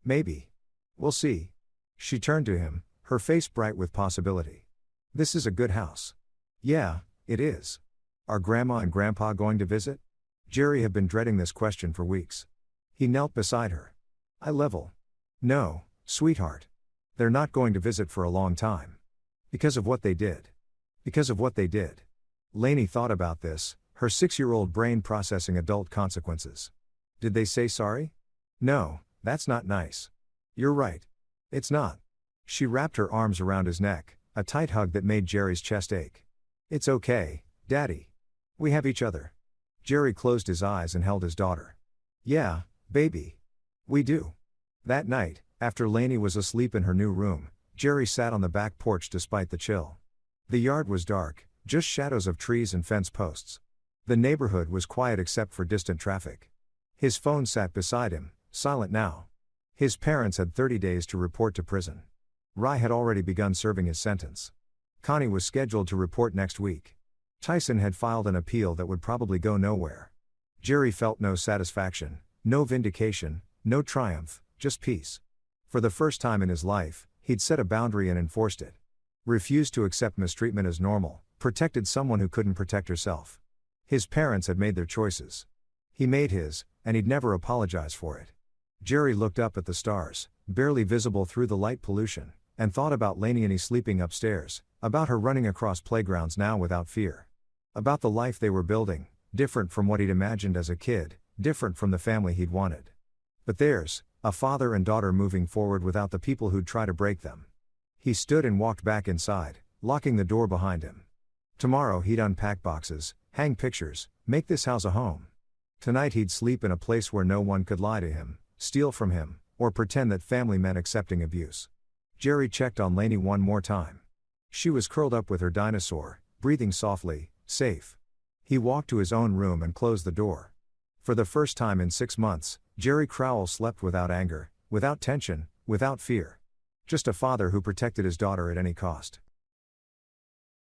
"Maybe. We'll see." She turned to him, her face bright with possibility. "This is a good house." "Yeah, it is. Are Grandma and Grandpa going to visit?" Jerry had been dreading this question for weeks. He knelt beside her. "Eye level. No, sweetheart. They're not going to visit for a long time. Because of what they did. Because of what they did." Lainey thought about this, her 6-year-old brain processing adult consequences. "Did they say sorry?" "No, that's not nice." "You're right. It's not." She wrapped her arms around his neck, a tight hug that made Jerry's chest ache. "It's okay, Daddy. We have each other." Jerry closed his eyes and held his daughter. "Yeah, baby. We do." That night, after Lainey was asleep in her new room, Jerry sat on the back porch despite the chill. The yard was dark, just shadows of trees and fence posts. The neighborhood was quiet except for distant traffic. His phone sat beside him, silent now. His parents had 30 days to report to prison. Rye had already begun serving his sentence. Connie was scheduled to report next week. Tyson had filed an appeal that would probably go nowhere. Jerry felt no satisfaction, no vindication, no triumph, just peace. For the first time in his life, he'd set a boundary and enforced it. Refused to accept mistreatment as normal, protected someone who couldn't protect herself. His parents had made their choices. He made his, and he'd never apologize for it. Jerry looked up at the stars, barely visible through the light pollution, and thought about Lainey sleeping upstairs, about her running across playgrounds now without fear. About the life they were building, different from what he'd imagined as a kid, different from the family he'd wanted. But theirs, a father and daughter moving forward without the people who'd try to break them. He stood and walked back inside, locking the door behind him. Tomorrow he'd unpack boxes, hang pictures, make this house a home. Tonight he'd sleep in a place where no one could lie to him, steal from him, or pretend that family meant accepting abuse. Jerry checked on Lainey one more time. She was curled up with her dinosaur, breathing softly, safe. He walked to his own room and closed the door. For the first time in 6 months, Jerry Crowell slept without anger, without tension, without fear. Just a father who protected his daughter at any cost.